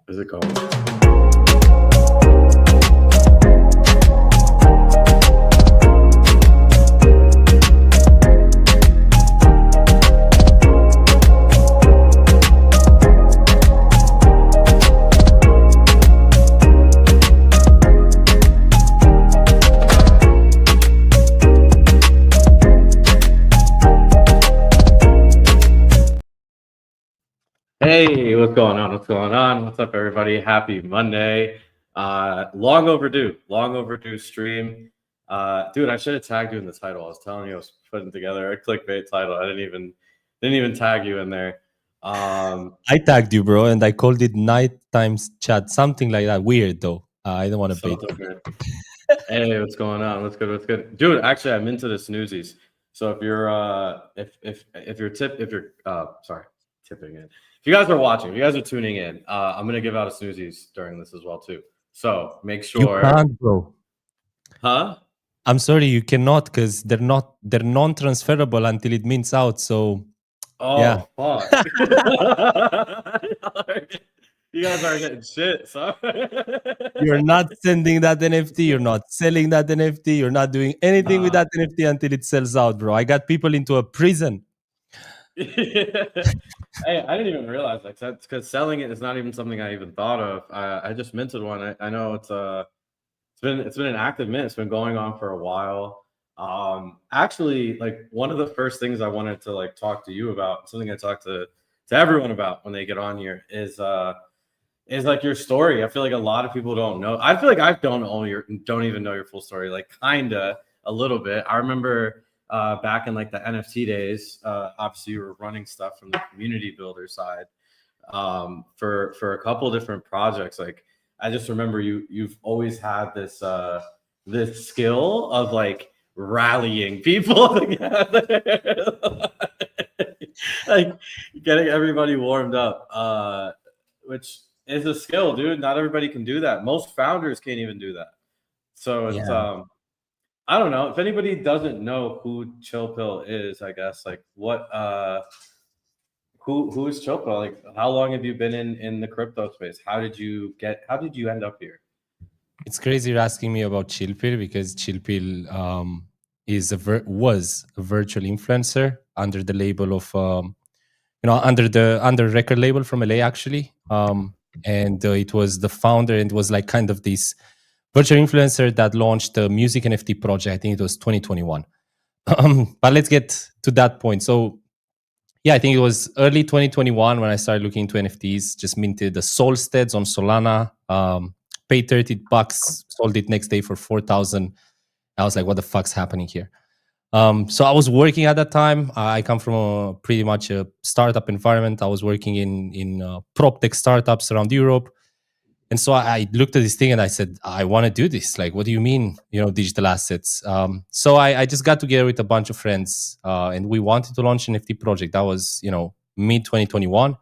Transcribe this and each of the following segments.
Is it going? Hey, what's going on? What's going on? What's up, everybody? Happy Monday. Long overdue stream. Dude, I should have tagged you in the title. I was telling you I was putting together a clickbait title. I didn't even tag you in there. I tagged you, bro, and I called it nighttime chat, something like that. Weird though. I don't want to bait. Hey, what's going on? What's good? Dude, actually, I'm into the snoozies. So if you're tipping in. If you guys are watching, if you guys are tuning in, I'm gonna give out a snoozies during this as well too. So make sure. You can't, bro. Huh? I'm sorry, you cannot, because they're non-transferable until it mints out. So yeah. Fuck. You guys are getting shit, so you're not sending that NFT, you're not selling that NFT, you're not doing anything with that NFT until it sells out, bro. I got people into a prison. Hey, I didn't even realize that because selling it is not even something I even thought of. I just minted one. I know it's been an active mint. It's been going on for a while. Actually, like one of the first things I wanted to like talk to you about, something I talk to everyone about when they get on here is like your story. I feel like a lot of people don't know. I feel like I don't even know your full story. Like kinda a little bit. I remember back in like the NFT days, obviously you were running stuff from the community builder side for a couple different projects. Like I just remember you've always had this this skill of like rallying people together, like getting everybody warmed up, which is a skill, dude. Not everybody can do that. Most founders can't even do that. So it's I don't know if anybody doesn't know who Chill Pill is. I guess like what who is Chill Pill? Like how long have you been in the crypto space? How did you end up here? It's crazy you're asking me about Chill Pill because Chill Pill was a virtual influencer under the label of under record label from LA actually. And it was the founder, and it was like kind of this virtual influencer that launched a music NFT project. I think it was 2021. But let's get to that point. So yeah, I think it was early 2021 when I started looking into NFTs, just minted the Solsteads on Solana, paid $30, sold it next day for 4,000. I was like, what the fuck's happening here? So I was working at that time. I come from pretty much a startup environment. I was working in prop tech startups around Europe. And so I looked at this thing and I said, I want to do this. Like, what do you mean, digital assets? So I just got together with a bunch of friends and we wanted to launch an NFT project. That was, mid 2021.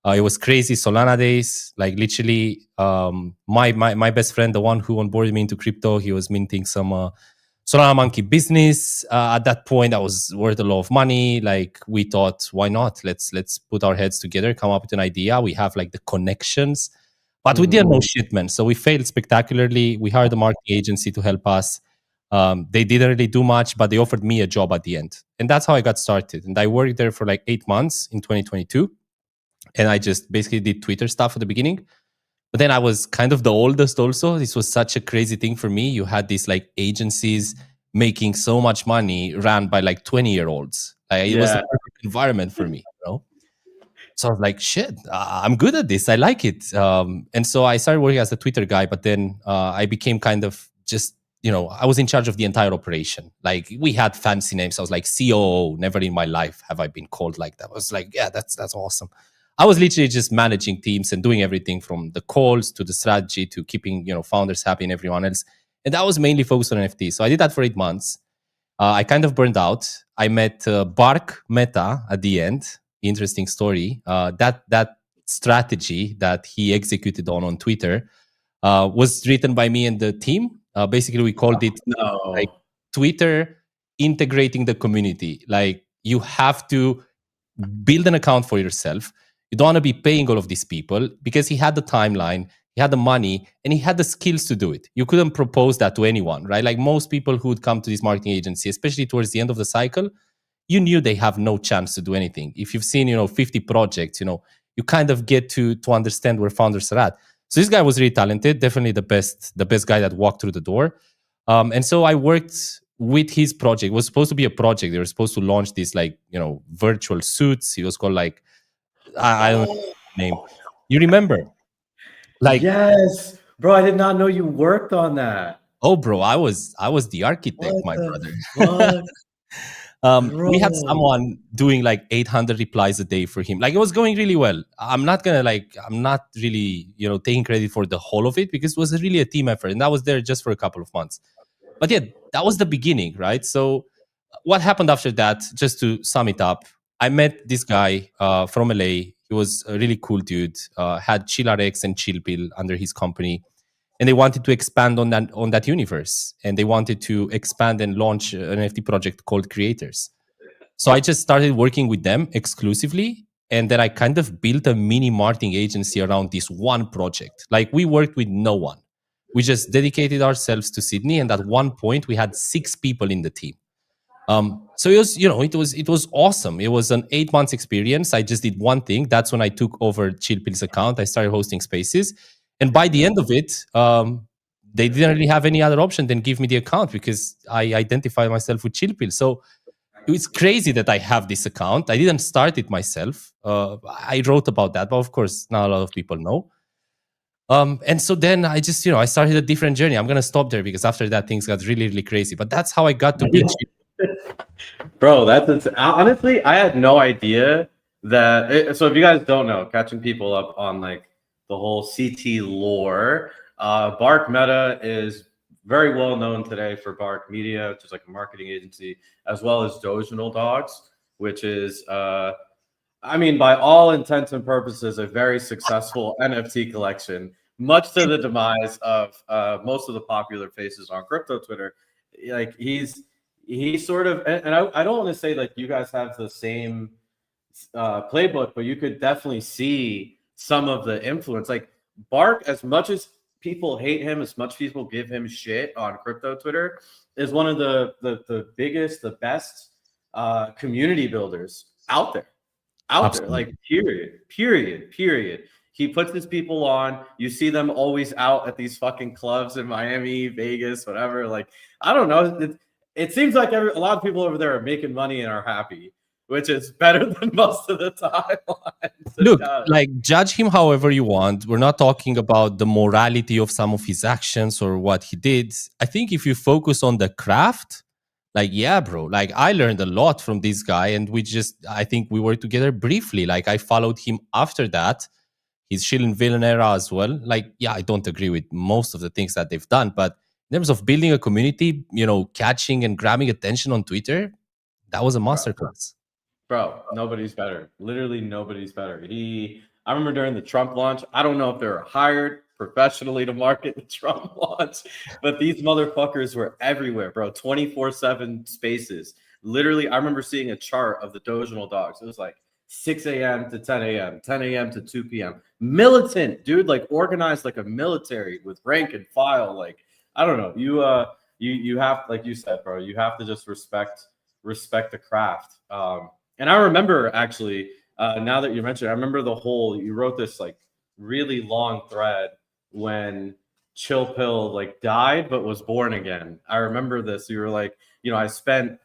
It was crazy Solana days. Like literally, my best friend, the one who onboarded me into crypto, he was minting some Solana Monkey business. At that point, that was worth a lot of money. Like we thought, why not? Let's put our heads together, come up with an idea. We have like the connections. But we didn't know shit, man. So we failed spectacularly. We hired a marketing agency to help us. They didn't really do much, but they offered me a job at the end. And that's how I got started. And I worked there for like 8 months in 2022. And I just basically did Twitter stuff at the beginning. But then I was kind of the oldest also. This was such a crazy thing for me. You had these like agencies making so much money ran by like 20-year-olds. It was the perfect environment for me, So I was like, shit, I'm good at this. I like it. And so I started working as a Twitter guy, but then I became kind of just, I was in charge of the entire operation. Like we had fancy names. I was like COO. Never in my life have I been called like that. I was like, yeah, that's awesome. I was literally just managing teams and doing everything from the calls to the strategy to keeping, founders happy and everyone else. And that was mainly focused on NFT. So I did that for 8 months. I kind of burned out. I met Bark Meta at the end. Interesting story. That strategy that he executed on Twitter was written by me and the team. Basically, we called it like Twitter integrating the community. Like you have to build an account for yourself. You don't want to be paying all of these people because he had the timeline, he had the money, and he had the skills to do it. You couldn't propose that to anyone, right? Like most people who would come to this marketing agency, especially towards the end of the cycle, you knew they have no chance to do anything. If you've seen, 50 projects, you kind of get to understand where founders are at. So this guy was really talented, definitely the best guy that walked through the door. And so I worked with his project. It was supposed to be a project. They were supposed to launch these virtual suits. It was called I don't know the name. You remember? Yes, bro. I did not know you worked on that. Oh, bro, I was the architect, my brother. We had someone doing 800 replies a day for him. It was going really well. I'm not really, taking credit for the whole of it because it was really a team effort. And I was there just for a couple of months. But yeah, that was the beginning, right? So what happened after that, just to sum it up, I met this guy from LA. He was a really cool dude, had ChillRx and ChillPill under his company. And they wanted to expand on that universe, and they wanted to expand and launch an NFT project called Creators. So I just started working with them exclusively, and then I kind of built a mini marketing agency around this one project. We worked with no one. We just dedicated ourselves to Sydney, and at one point we had 6 people in the team. So it was awesome. It was an 8 months experience. I just did one thing. That's when I took over ChillPill's account. I started hosting spaces. And by the end of it, they didn't really have any other option than give me the account because I identified myself with ChillPill. So it's crazy that I have this account. I didn't start it myself. I wrote about that, but of course, not a lot of people know. And so then I just, I started a different journey. I'm going to stop there because after that, things got really, really crazy. But that's how I got to be Bro, honestly, I had no idea that. So if you guys don't know, catching people up on the whole CT lore, Bark Meta is very well known today for Bark Media, which is a marketing agency, as well as Doginal Dogs, which is, by all intents and purposes, a very successful NFT collection, much to the demise of most of the popular faces on crypto Twitter. He's sort of, and I don't want to say you guys have the same playbook, but you could definitely see some of the influence. Bark, as much as people hate him, as much people give him shit on crypto Twitter, is one of the biggest, the best community builders out there. Absolutely. Period. He puts his people on. You see them always out at these fucking clubs in Miami, Vegas, whatever. I don't know. It seems like a lot of people over there are making money and are happy, which is better than most of the time. Look, judge him however you want. We're not talking about the morality of some of his actions or what he did. I think if you focus on the craft, yeah, bro, I learned a lot from this guy, and I think we worked together briefly. I followed him after that. He's chill in Villain Era as well. Yeah, I don't agree with most of the things that they've done, but in terms of building a community, catching and grabbing attention on Twitter, that was a masterclass. Bro, nobody's better. Literally nobody's better. I remember during the Trump launch, I don't know if they were hired professionally to market the Trump launch, but these motherfuckers were everywhere, bro. 24/7 spaces. Literally, I remember seeing a chart of the Doginal Dogs. It was 6 a.m. to 10 a.m., 10 a.m. to 2 p.m. Militant, dude, organized a military with rank and file. I don't know. You have, like you said, bro, you have to just respect the craft. And I remember actually, now that you mentioned, I remember you wrote this really long thread when ChillPill died but was born again. I remember this. You were I spent,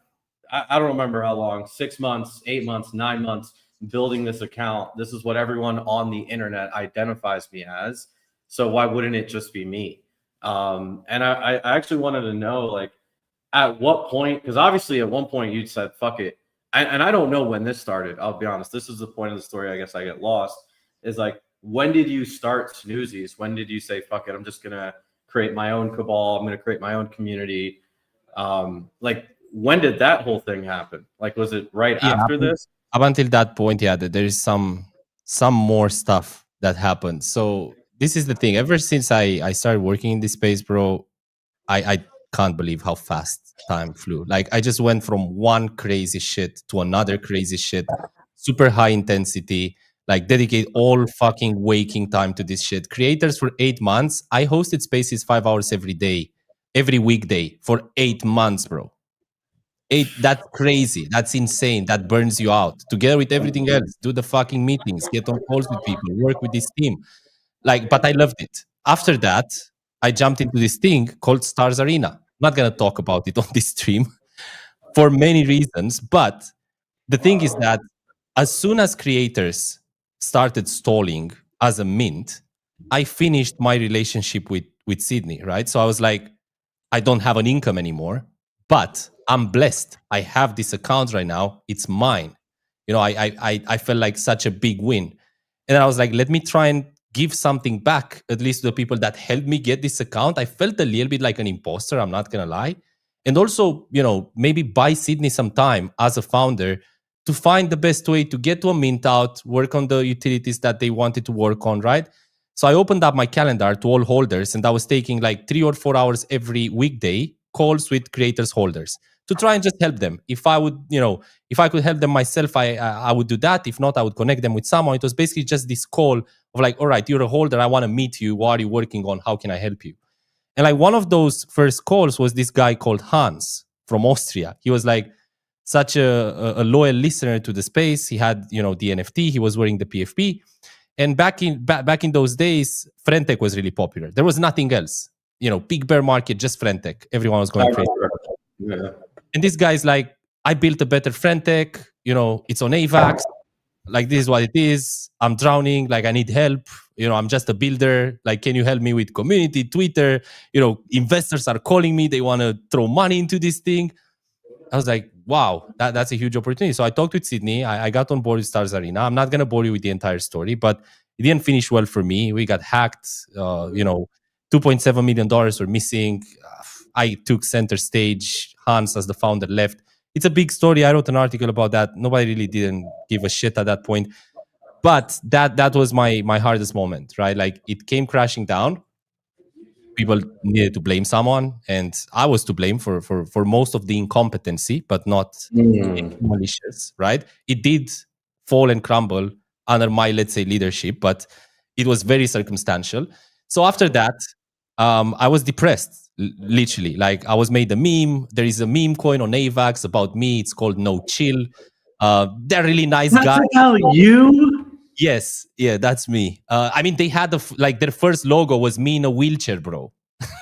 I don't remember how long, 6 months, 8 months, 9 months building this account. This is what everyone on the internet identifies me as. So why wouldn't it just be me? And I actually wanted to know at what point, because obviously at one point you said, fuck it. And I don't know when this started. I'll be honest. This is the point of the story. I guess I get lost. Is when did you start Snoozies? When did you say, fuck it, I'm just going to create my own cabal. I'm going to create my own community. When did that whole thing happen? Was it right after this? Up until that point, yeah, there is some more stuff that happened. So this is the thing. Ever since I started working in this space, bro, I can't believe how fast time flew. I just went from one crazy shit to another crazy shit, super high intensity. Like dedicate all fucking waking time to this shit. Creators for 8 months. I hosted spaces 5 hours every day, every weekday for 8 months, bro. That's crazy. That's insane. That burns you out. Together with everything else, do the fucking meetings, get on calls with people, work with this team. Like, but I loved it. After that, I jumped into this thing called Stars Arena. I'm not gonna talk about it on this stream for many reasons, but the thing is that as soon as creators started stalling as a mint, I finished my relationship with Sydney, right? So I was like, I don't have an income anymore, but I'm blessed. I have this account right now. It's mine. You know, I felt like such a big win. And I was like, let me try and give something back, at least to the people that helped me get this account. I felt a little bit like an imposter, I'm not gonna lie. And also, you know, maybe buy Sydney some time as a founder to find the best way to get to a mint out, work on the utilities that they wanted to work on, right? So I opened up my calendar to all holders, and I was taking like 3 or 4 hours every weekday calls with creators holders to try and just help them. If I would, you know, if I could help them myself, I would do that. If not, I would connect them with someone. It was basically just this call of like, all right, you're a holder. I want to meet you. What are you working on? How can I help you? And like one of those first calls was this guy called Hans from Austria. He was like such a loyal listener to the space. He had, you know, the NFT. He was wearing the PFP. And back in those days, Frentech was really popular. There was nothing else. You know, big bear market, just Frentech. Everyone was going crazy. Yeah. And this guy's like, I built a better Frentech. You know, it's on AVAX. Like, this is what it is. I'm drowning. Like, I need help. You know, I'm just a builder. Like, can you help me with community, Twitter? You know, investors are calling me. They want to throw money into this thing. I was like, wow, that's a huge opportunity. So I talked with Sydney. I got on board with Stars Arena. I'm not going to bore you with the entire story, but it didn't finish well for me. We got hacked. You know, $2.7 million were missing. I took center stage. Hans, as the founder, left. It's a big story. I wrote an article about that. Nobody really didn't give a shit at that point. But that was my hardest moment, right? Like, it came crashing down. People needed to blame someone, and I was to blame for most of the incompetency, but not malicious, right? It did fall and crumble under my, let's say, leadership, but it was very circumstantial. So after that, I was depressed, literally. Like, I was made a meme. There is a meme coin on AVAX about me. It's called No Chill. They're really nice guys. That's how you? Yes, yeah, that's me. I mean, they had like their first logo was me in a wheelchair, bro.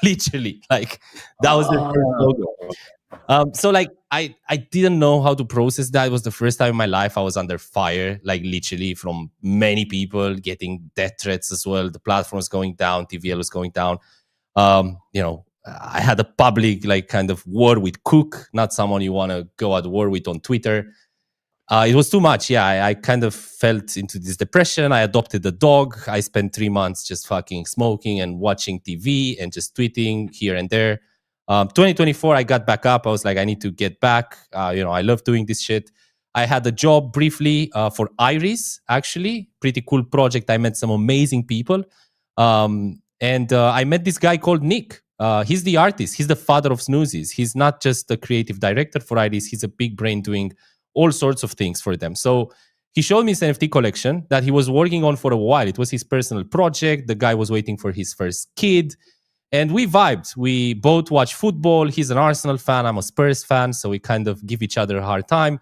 Literally, like that was their first logo. So like, I didn't know how to process that. It was the first time in my life I was under fire, like literally from many people, getting death threats as well. The platform was going down, TVL was going down. You know, I had a public like kind of war with Cook, not someone you want to go at war with on Twitter. It was too much. Yeah, I kind of felt into this depression. I adopted a dog. I spent 3 months just fucking smoking and watching TV and just tweeting here and there. 2024, I got back up. I was like, I need to get back. You know, I love doing this shit. I had a job briefly for Iris, actually. Pretty cool project. I met some amazing people. And I met this guy called Nick. He's the artist. He's the father of Snoozies. He's not just the creative director for Iris. He's a big brain doing all sorts of things for them. So he showed me his NFT collection that he was working on for a while. It was his personal project. The guy was waiting for his first kid. And we vibed. We both watch football. He's an Arsenal fan. I'm a Spurs fan. So we kind of give each other a hard time.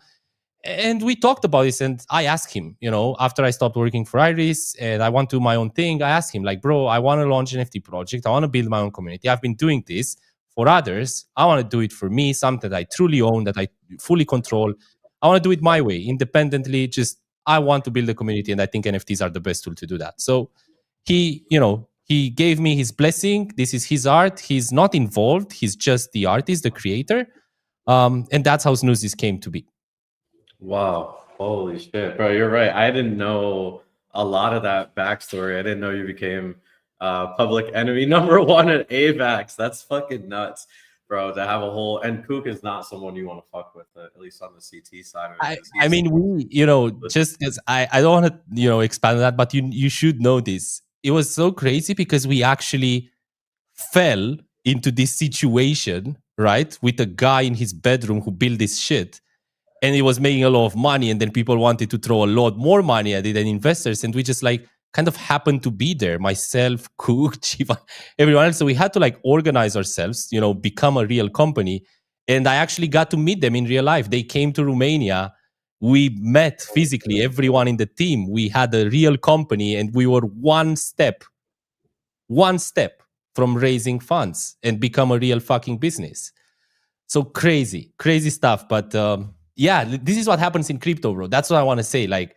And we talked about this. And I asked him, you know, after I stopped working for Iris and I want to do my own thing, I asked him, like, bro, I want to launch an NFT project. I want to build my own community. I've been doing this for others. I want to do it for me, something that I truly own, that I fully control. I want to do it my way, independently. Just, I want to build a community, and I think NFTs are the best tool to do that. So he, you know, he gave me his blessing. This is his art. He's not involved. He's just the artist, the creator. And that's how Snoozies came to be. Wow. Holy shit, bro. You're right. I didn't know a lot of that backstory. I didn't know you became public enemy number one at AVAX. That's fucking nuts, bro, to have a whole, and Kook is not someone you want to fuck with, at least on the CT side. I mean, we, you know, just because I don't want to, you know, expand on that, but you should know this. It was so crazy because we actually fell into this situation, right, with a guy in his bedroom who built this shit. and it was making a lot of money, and then people wanted to throw a lot more money at it and investors, and we just like kind of happened to be there, myself, Cook, Chiva, everyone else. So we had to like organize ourselves, become a real company. And I actually got to meet them in real life. They came to Romania. We met physically, everyone in the team. We had a real company, and we were one step from raising funds and become a real fucking business. So crazy stuff. But yeah, this is what happens in crypto, bro. That's what I want to say. Like,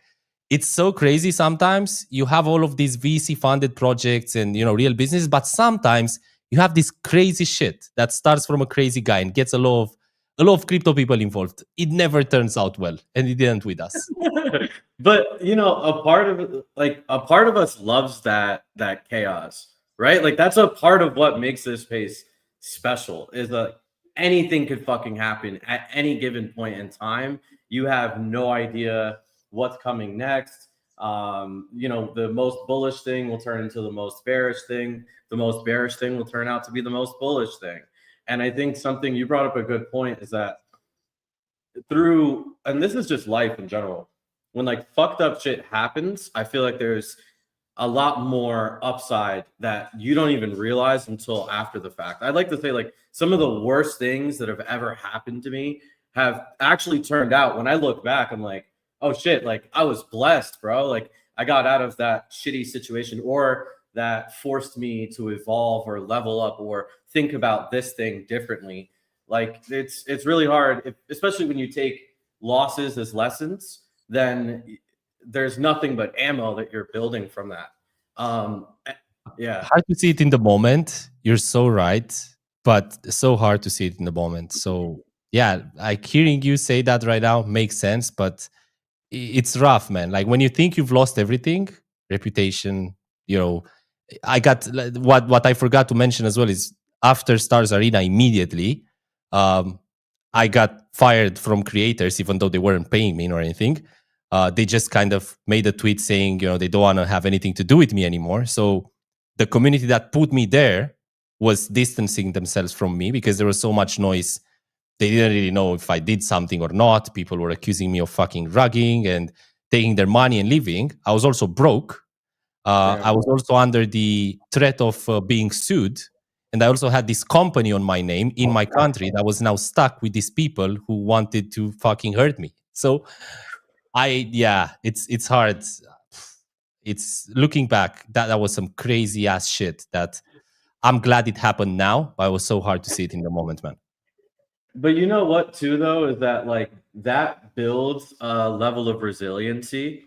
it's so crazy. Sometimes you have all of these VC funded projects and real business, but sometimes you have this crazy shit that starts from a crazy guy and gets a lot of crypto people involved. It never turns out well, and it didn't with us. But a part of us loves that chaos, right? Like, that's a part of what makes this space special, is that anything could fucking happen at any given point in time. You have no idea what's coming next. The most bullish thing will turn into the most bearish thing. The most bearish thing will turn out to be the most bullish thing. And I think something you brought up a good point is that and this is just life in general, when like fucked up shit happens, I feel like there's a lot more upside that you don't even realize until after the fact. I'd like to say like some of the worst things that have ever happened to me have actually turned out, when I look back, I'm like, oh shit, like I was blessed, bro. Like I got out of that shitty situation, or that forced me to evolve or level up or think about this thing differently. Like it's really hard, especially when you take losses as lessons, then there's nothing but ammo that you're building from that. Yeah. Hard to see it in the moment. You're so right, but so hard to see it in the moment. So yeah, like hearing you say that right now makes sense, but it's rough, man. Like when you think you've lost everything, reputation, I got what I forgot to mention as well is after Stars Arena immediately, I got fired from creators, even though they weren't paying me or anything. They just kind of made a tweet saying, they don't want to have anything to do with me anymore. So the community that put me there was distancing themselves from me because there was so much noise. They didn't really know if I did something or not. People were accusing me of fucking rugging and taking their money and leaving. I was also broke. I was also under the threat of being sued. And I also had this company on my name in my country that was now stuck with these people who wanted to fucking hurt me. So it's hard. It's looking back, that was some crazy ass shit that I'm glad it happened now, but it was so hard to see it in the moment, man. But you know what too, though, is that like that builds a level of resiliency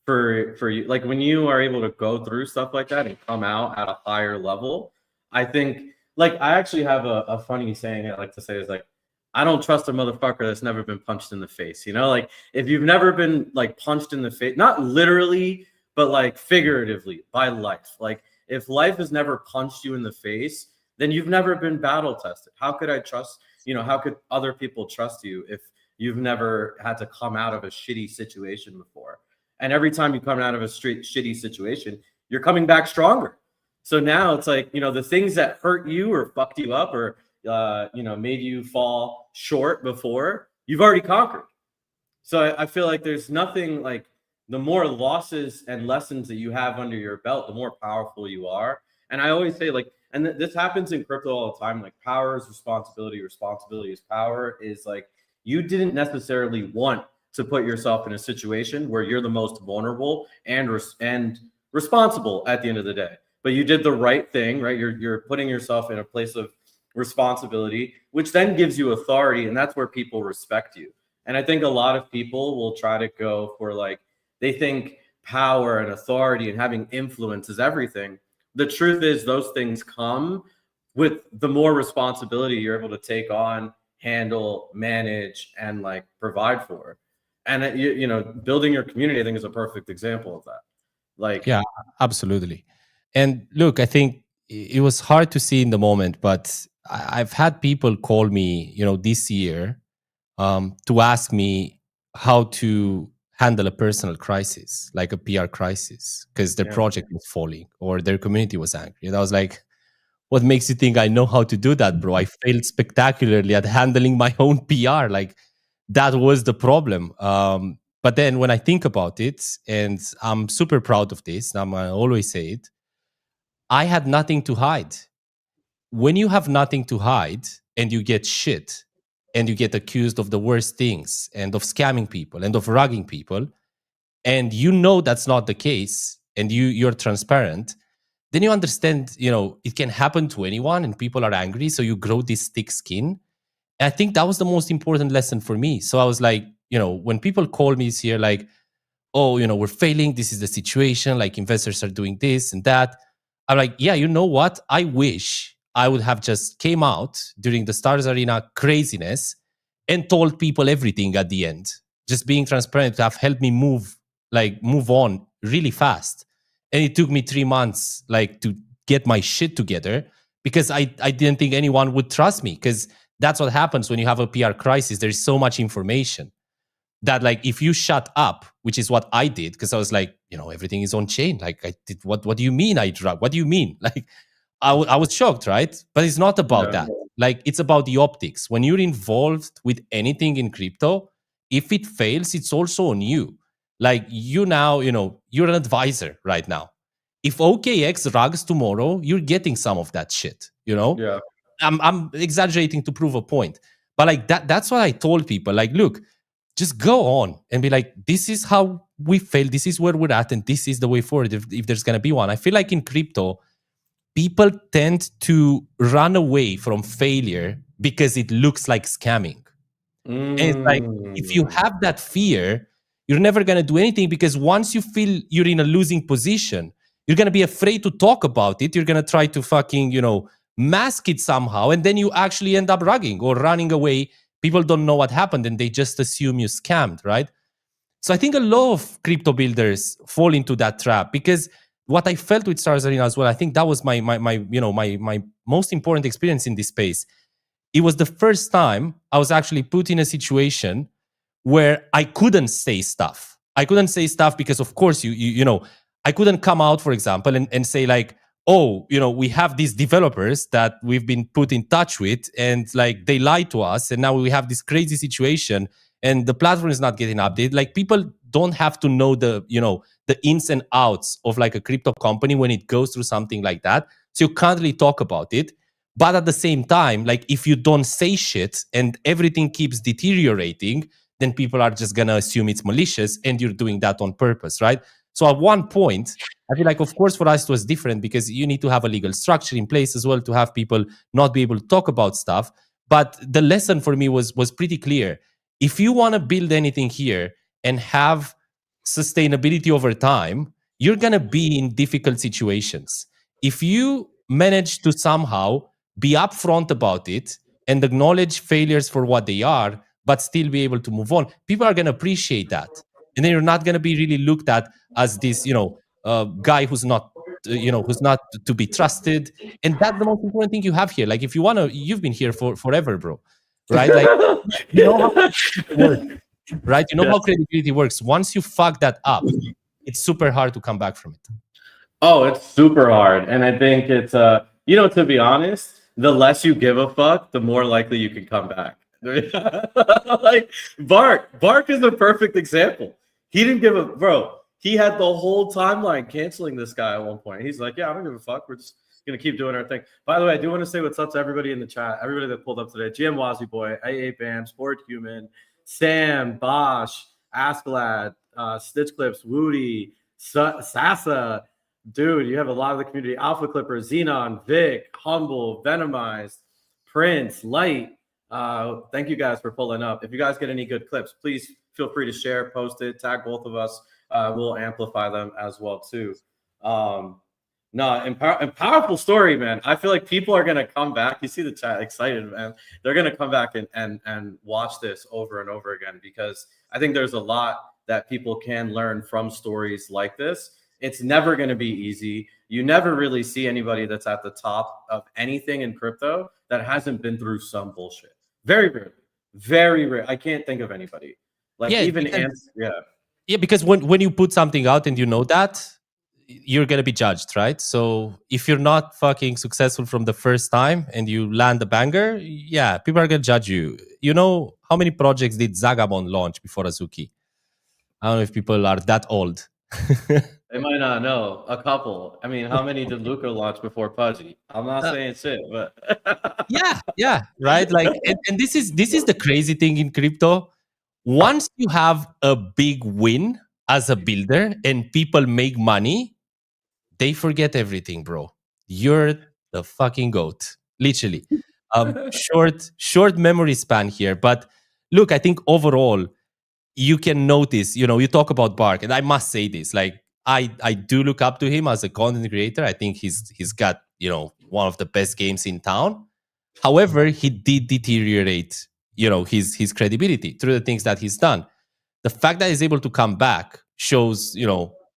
for you. Like when you are able to go through stuff like that and come out at a higher level, I think like I actually have a funny saying I like to say is like, I don't trust a motherfucker that's never been punched in the face. Like if you've never been like punched in the face, not literally, but like figuratively by life. Like if life has never punched you in the face, then you've never been battle tested. How could I trust, how could other people trust you if you've never had to come out of a shitty situation before? And every time you come out of a shitty situation, you're coming back stronger. So now it's like, the things that hurt you or fucked you up or, made you fall short before, you've already conquered. So I feel like there's nothing like the more losses and lessons that you have under your belt, the more powerful you are. And I always say like, and this happens in crypto all the time, like power is responsibility, responsibility is power, is like, you didn't necessarily want to put yourself in a situation where you're the most vulnerable and responsible at the end of the day. But you did the right thing, right? You're putting yourself in a place of responsibility, which then gives you authority, and that's where people respect you. And I think a lot of people will try to go for like, they think power and authority and having influence is everything. The truth is those things come with the more responsibility you're able to take on, handle, manage, and like provide for. And building your community, I think, is a perfect example of that. Like, yeah, absolutely. And look, I think it was hard to see in the moment, but I've had people call me, this year, to ask me how to handle a personal crisis, like a PR crisis, because their project was falling or their community was angry. And I was like, what makes you think I know how to do that, bro? I failed spectacularly at handling my own PR. Like, that was the problem. But then when I think about it, and I'm super proud of this, and I always say it, I had nothing to hide. When you have nothing to hide and you get shit and you get accused of the worst things and of scamming people and of rugging people, and you know that's not the case, and you're transparent, then you understand, it can happen to anyone and people are angry, so you grow this thick skin. And I think that was the most important lesson for me. So I was like, when people call me here like, oh, we're failing, this is the situation, like investors are doing this and that, I'm like, yeah, you know what, I wish I would have just came out during the Stars Arena craziness and told people everything at the end. Just being transparent to have helped me move on really fast. And it took me 3 months to get my shit together, because I didn't think anyone would trust me, because that's what happens when you have a PR crisis. There's so much information that if you shut up, which is what I did, because I was like, everything is on chain. I did, what do you mean I drug? What do you mean? I was shocked, right? But it's not about that. It's about the optics. When you're involved with anything in crypto, if it fails, it's also on you. You now, you're an advisor right now. If OKX rugs tomorrow, you're getting some of that shit, Yeah. I'm exaggerating to prove a point. But that's what I told people. Look, just go on and be like, this is how we failed, this is where we're at, and this is the way forward if there's going to be one. I feel like in crypto, people tend to run away from failure because it looks like scamming. And it's if you have that fear, you're never going to do anything, because once you feel you're in a losing position, you're going to be afraid to talk about it. You're going to try to fucking, mask it somehow. And then you actually end up rugging or running away. People don't know what happened and they just assume you scammed, right? So I think a lot of crypto builders fall into that trap, because what I felt with Stars Arena as well, I think that was my most important experience in this space. It was the first time I was actually put in a situation where I couldn't say stuff. I couldn't say stuff because, of course, I couldn't come out, for example, and say oh, we have these developers that we've been put in touch with, and they lied to us, and now we have this crazy situation, and the platform is not getting updated. People don't have to know the ins and outs of a crypto company when it goes through something like that. So you can't really talk about it. But at the same time, if you don't say shit and everything keeps deteriorating, then people are just gonna assume it's malicious and you're doing that on purpose, right? So at one point, I feel of course, for us it was different, because you need to have a legal structure in place as well to have people not be able to talk about stuff. But the lesson for me was pretty clear. If you want to build anything here and have sustainability over time, you're going to be in difficult situations. If you manage to somehow be upfront about it and acknowledge failures for what they are, but still be able to move on, people are going to appreciate that. And then you're not going to be really looked at as this, guy who's not, who's not to be trusted. And that's the most important thing you have here. If you want to, you've been here for forever, bro, right? You know how credibility works, right? You know how credibility works. Once you fuck that up, it's super hard to come back from it. Oh, it's super hard. And I think it's, to be honest, the less you give a fuck, the more likely you can come back. Bark is a perfect example. He didn't give a bro. He had the whole timeline canceling this guy at one point. He's like, yeah, I don't give a fuck. We're just gonna keep doing our thing. By the way, I do want to say what's up to everybody in the chat, everybody that pulled up today. GM Wazzy Boy, AA Bam, Sport Human, Sam, Bosch, Askalad, Stitch Clips, Woody, Sasa. Dude, you have a lot of the community. Alpha Clipper, Xenon, Vic, Humble, Venomized, Prince, Light. Thank you guys for pulling up. If you guys get any good clips, please feel free to share, post it, tag both of us. We'll amplify them as well too. Powerful story, man. I feel like people are gonna come back. You see the chat excited, man. They're gonna come back and watch this over and over again, because I think there's a lot that people can learn from stories like this. It's never going to be easy. You never really see anybody that's at the top of anything in crypto that hasn't been through some bullshit. Very rarely. Very rare. I can't think of anybody. Because when you put something out and you know that, you're gonna be judged, right? So if you're not fucking successful from the first time and you land a banger, yeah, people are gonna judge you. You know how many projects did Zagabond launch before Azuki? I don't know if people are that old. They might not know. A couple. I mean, how many did Luca launch before Pudgy? I'm not saying shit, but Yeah, right. Like, and this is the crazy thing in crypto. Once you have a big win as a builder and people make money, they forget everything, bro. You're the fucking goat, literally. Short memory span here, but look, I think overall you can notice. You talk about Bark, and I must say this, like I do look up to him as a content creator. I think he's got one of the best games in town. However, he did deteriorate, his credibility through the things that he's done. The fact that he's able to come back shows,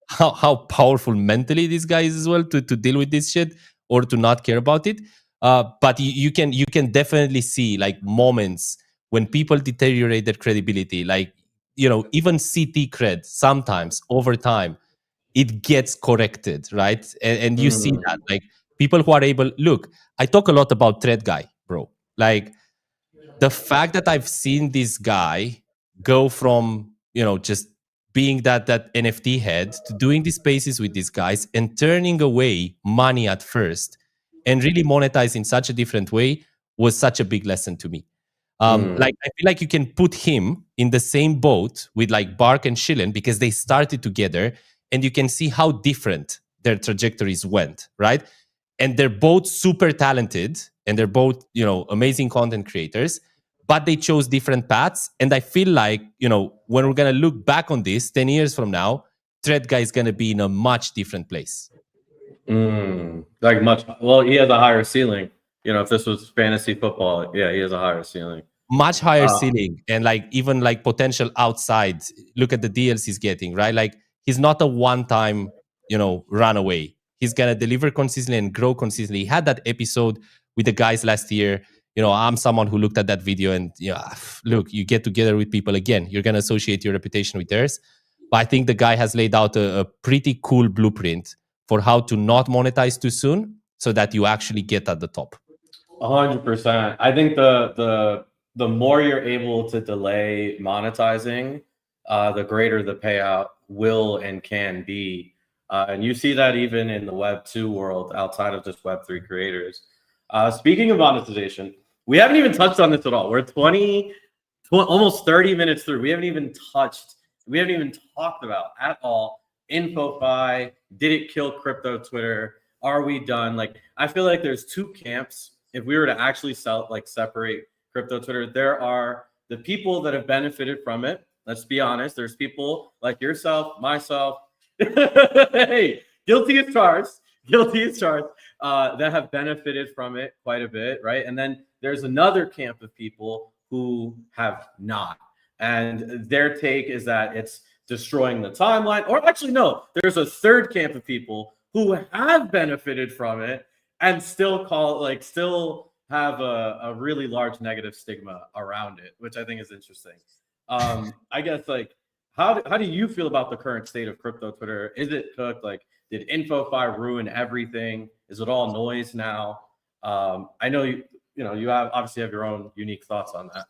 how powerful mentally this guy is as well to deal with this shit or to not care about it. But you can definitely see like moments when people deteriorate their credibility, like even CT cred sometimes over time it gets corrected, right? And you see that, like people who are able. Look, I talk a lot about Thread Guy, bro. Like the fact that I've seen this guy go from just being that NFT head to doing these spaces with these guys and turning away money at first and really monetize in such a different way was such a big lesson to me. Like I feel like you can put him in the same boat with like Bark and Shillen because they started together, and you can see how different their trajectories went, right? And they're both super talented, and they're both amazing content creators, but they chose different paths. And I feel like when we're gonna look back on this 10 years from now, Thread Guy is gonna be in a much different place. Like much. Well, he has a higher ceiling. If this was fantasy football, yeah, he has a higher ceiling. Much higher ceiling, and like even like potential outside. Look at the deals he's getting, right? Like he's not a one-time runaway. He's gonna deliver consistently and grow consistently. He had that episode with the guys last year. I'm someone who looked at that video, and look, you get together with people again, you're gonna associate your reputation with theirs. But I think the guy has laid out a pretty cool blueprint for how to not monetize too soon so that you actually get at the top. 100%. I think the more you're able to delay monetizing, the greater the payout will and can be. And you see that even in the Web 2 world outside of just Web 3 creators. Speaking of monetization, we haven't even touched on this at all. We're almost 30 minutes through. We haven't even talked about at all InfoFi. Did it kill crypto Twitter? Are we done? Like, I feel like there's two camps. If we were to actually separate crypto Twitter, there are the people that have benefited from it. Let's be honest. There's people like yourself, myself, hey, guilty as charged, that have benefited from it quite a bit, right? And then there's another camp of people who have not. And their take is that it's destroying the timeline. Or actually, no, there's a third camp of people who have benefited from it and still have a really large negative stigma around it, which I think is interesting. I guess, like, how do you feel about the current state of crypto Twitter? Is it cooked? Like, did InfoFi ruin everything? Is it all noise now? I know you obviously have your own unique thoughts on that.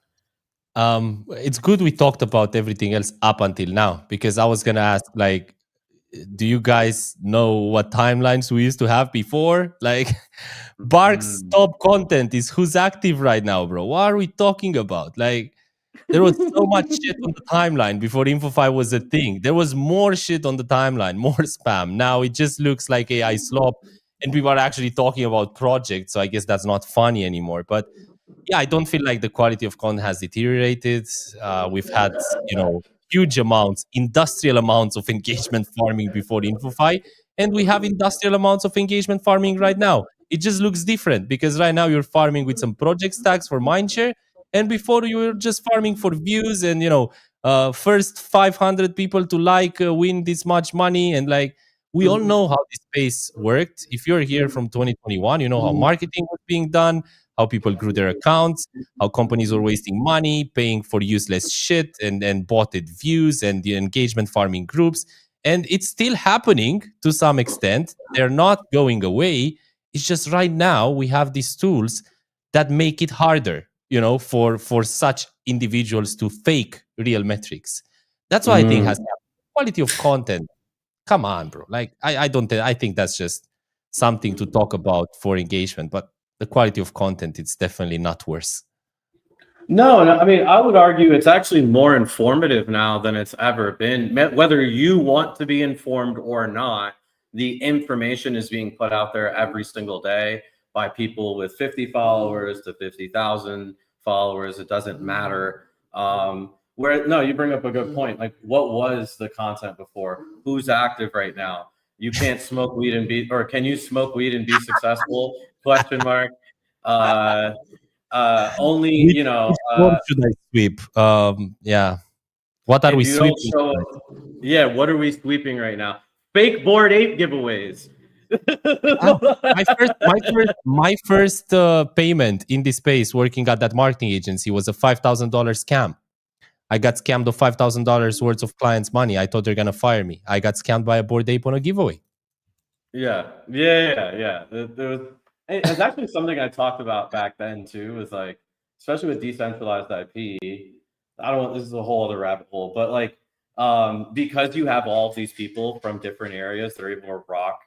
It's good we talked about everything else up until now, because I was gonna ask, like, do you guys know what timelines we used to have before? Like, Bark's top content is who's active right now, bro. What are we talking about? Like, there was so much shit on the timeline before InfoFi was a thing. There was more shit on the timeline, more spam. Now it just looks like AI slop, and people are actually talking about projects. So I guess that's not funny anymore. But yeah, I don't feel like the quality of content has deteriorated. We've had, huge amounts, industrial amounts of engagement farming before InfoFi, and we have industrial amounts of engagement farming right now. It just looks different because right now you're farming with some project stacks for mindshare, and before you were just farming for views and first 500 people to win this much money. And like, we all know how this space worked. If you're here from 2021, you know how marketing was being done, how people grew their accounts, how companies were wasting money, paying for useless shit and botted views and the engagement farming groups. And it's still happening to some extent. They're not going away. It's just right now we have these tools that make it harder, for such individuals to fake real metrics. That's why I think has quality of content. Come on, bro. Like I don't. I think that's just something to talk about for engagement. But the quality of content, it's definitely not worse. No, I mean, I would argue it's actually more informative now than it's ever been. Whether you want to be informed or not, the information is being put out there every single day by people with 50 followers to 50,000 followers. It doesn't matter. No, you bring up a good point. Like, what was the content before? Who's active right now? You can't smoke weed and be, or can you smoke weed and be successful? Question mark. Only, Which one should I sweep? Yeah. What are we sweeping? What are we sweeping right now? Fake Bored Ape giveaways. my first payment in this space working at that marketing agency was a $5,000 scam. I got scammed of $5,000 worth of clients' money. I thought they're gonna fire me. I got scammed by a Bored Ape on a giveaway. Yeah. It's actually something I talked about back then too. Is like, especially with decentralized IP. This is a whole other rabbit hole, but like, because you have all of these people from different areas that are able to rock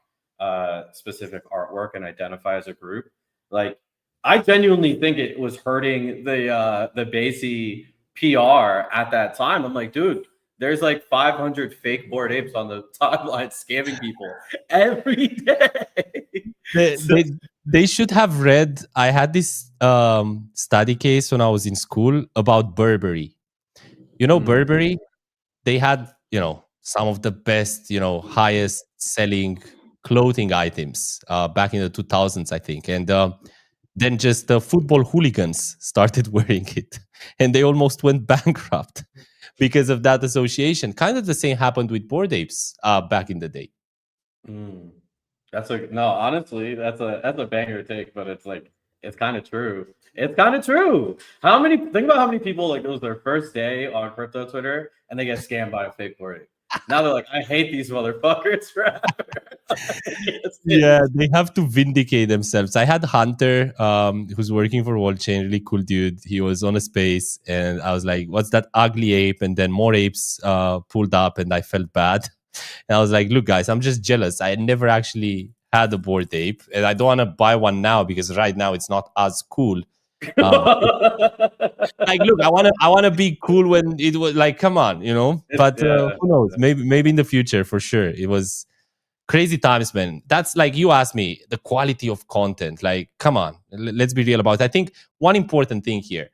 specific artwork and identify as a group. Like, I genuinely think it was hurting the Basie PR at that time. I'm like, dude, there's like 500 fake Bored Apes on the timeline scamming people every day. They should have read. I had this study case when I was in school about Burberry. Burberry, they had, some of the best, highest selling clothing items back in the 2000s, I think. And then just the football hooligans started wearing it, and they almost went bankrupt because of that association. Kind of the same happened with Bored Apes back in the day. Honestly, that's a banger take, but it's like, it's kind of true. It's kind of true. Think about how many people, like, it was their first day on crypto Twitter and they get scammed by a fake Bored Ape. Now they're like, I hate these motherfuckers forever. Yeah, they have to vindicate themselves. I had Hunter, who's working for WorldChain, really cool dude. He was on a space and I was like, what's that ugly ape? And then more apes pulled up and I felt bad. And I was like, look, guys, I'm just jealous. I never actually had a Bored Ape and I don't want to buy one now because right now it's not as cool. Like, look, I want to be cool when it was like, come on, but who knows, maybe in the future. For sure, it was crazy times, man. That's like, you asked me the quality of content. Like, come on, let's be real about it. I think one important thing here,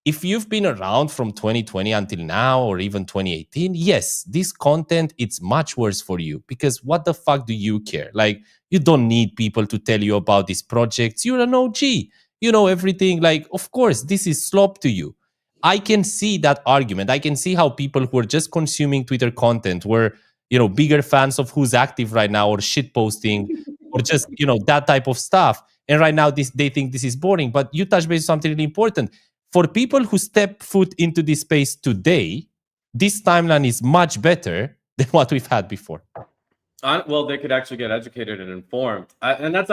if you've been around from 2020 until now, or even 2018, yes, this content, it's much worse for you, because what the fuck do you care? Like, you don't need people to tell you about these projects. You're an OG. You know everything. Like, of course, this is slop to you. I can see that argument. I can see how people who are just consuming Twitter content were, bigger fans of who's active right now, or shit posting, or just, that type of stuff. And right now, they think this is boring. But you touch base on something really important. For people who step foot into this space today, this timeline is much better than what we've had before. Well, they could actually get educated and informed. And that's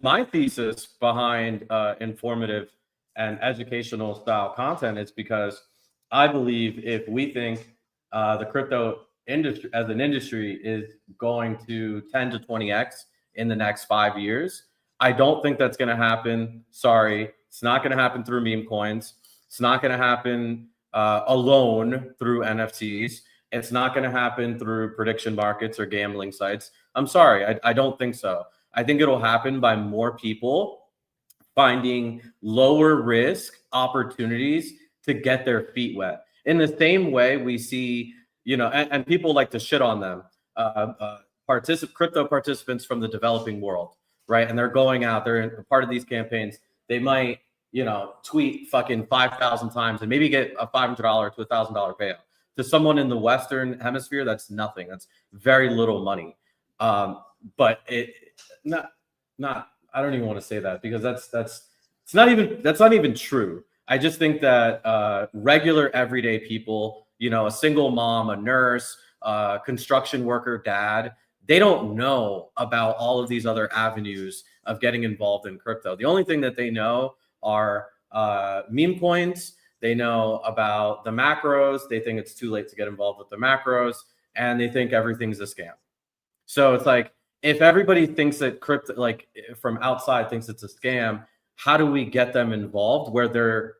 my thesis behind informative and educational style content. It's because I believe if we think the crypto industry as an industry is going to 10 to 20x in the next 5 years, I don't think that's going to happen. Sorry, it's not going to happen through meme coins. It's not going to happen alone through NFTs. It's not going to happen through prediction markets or gambling sites. I'm sorry, I don't think so. I think it'll happen by more people finding lower risk opportunities to get their feet wet. In the same way we see, and people like to shit on them, crypto participants from the developing world, right? And they're going out, they're part of these campaigns. They might, tweet fucking 5,000 times and maybe get a $500 to $1,000 payout. To someone in the Western hemisphere, that's nothing. That's very little money. But I don't even want to say that, because that's not even true. I just think that regular everyday people, a single mom, a nurse, construction worker dad. They don't know about all of these other avenues of getting involved in crypto. The only thing that they know are meme coins. They know about the macros. They think it's too late to get involved with the macros, and they think everything's a scam. So it's like, if everybody thinks that crypto, like from outside, thinks it's a scam, how do we get them involved where they're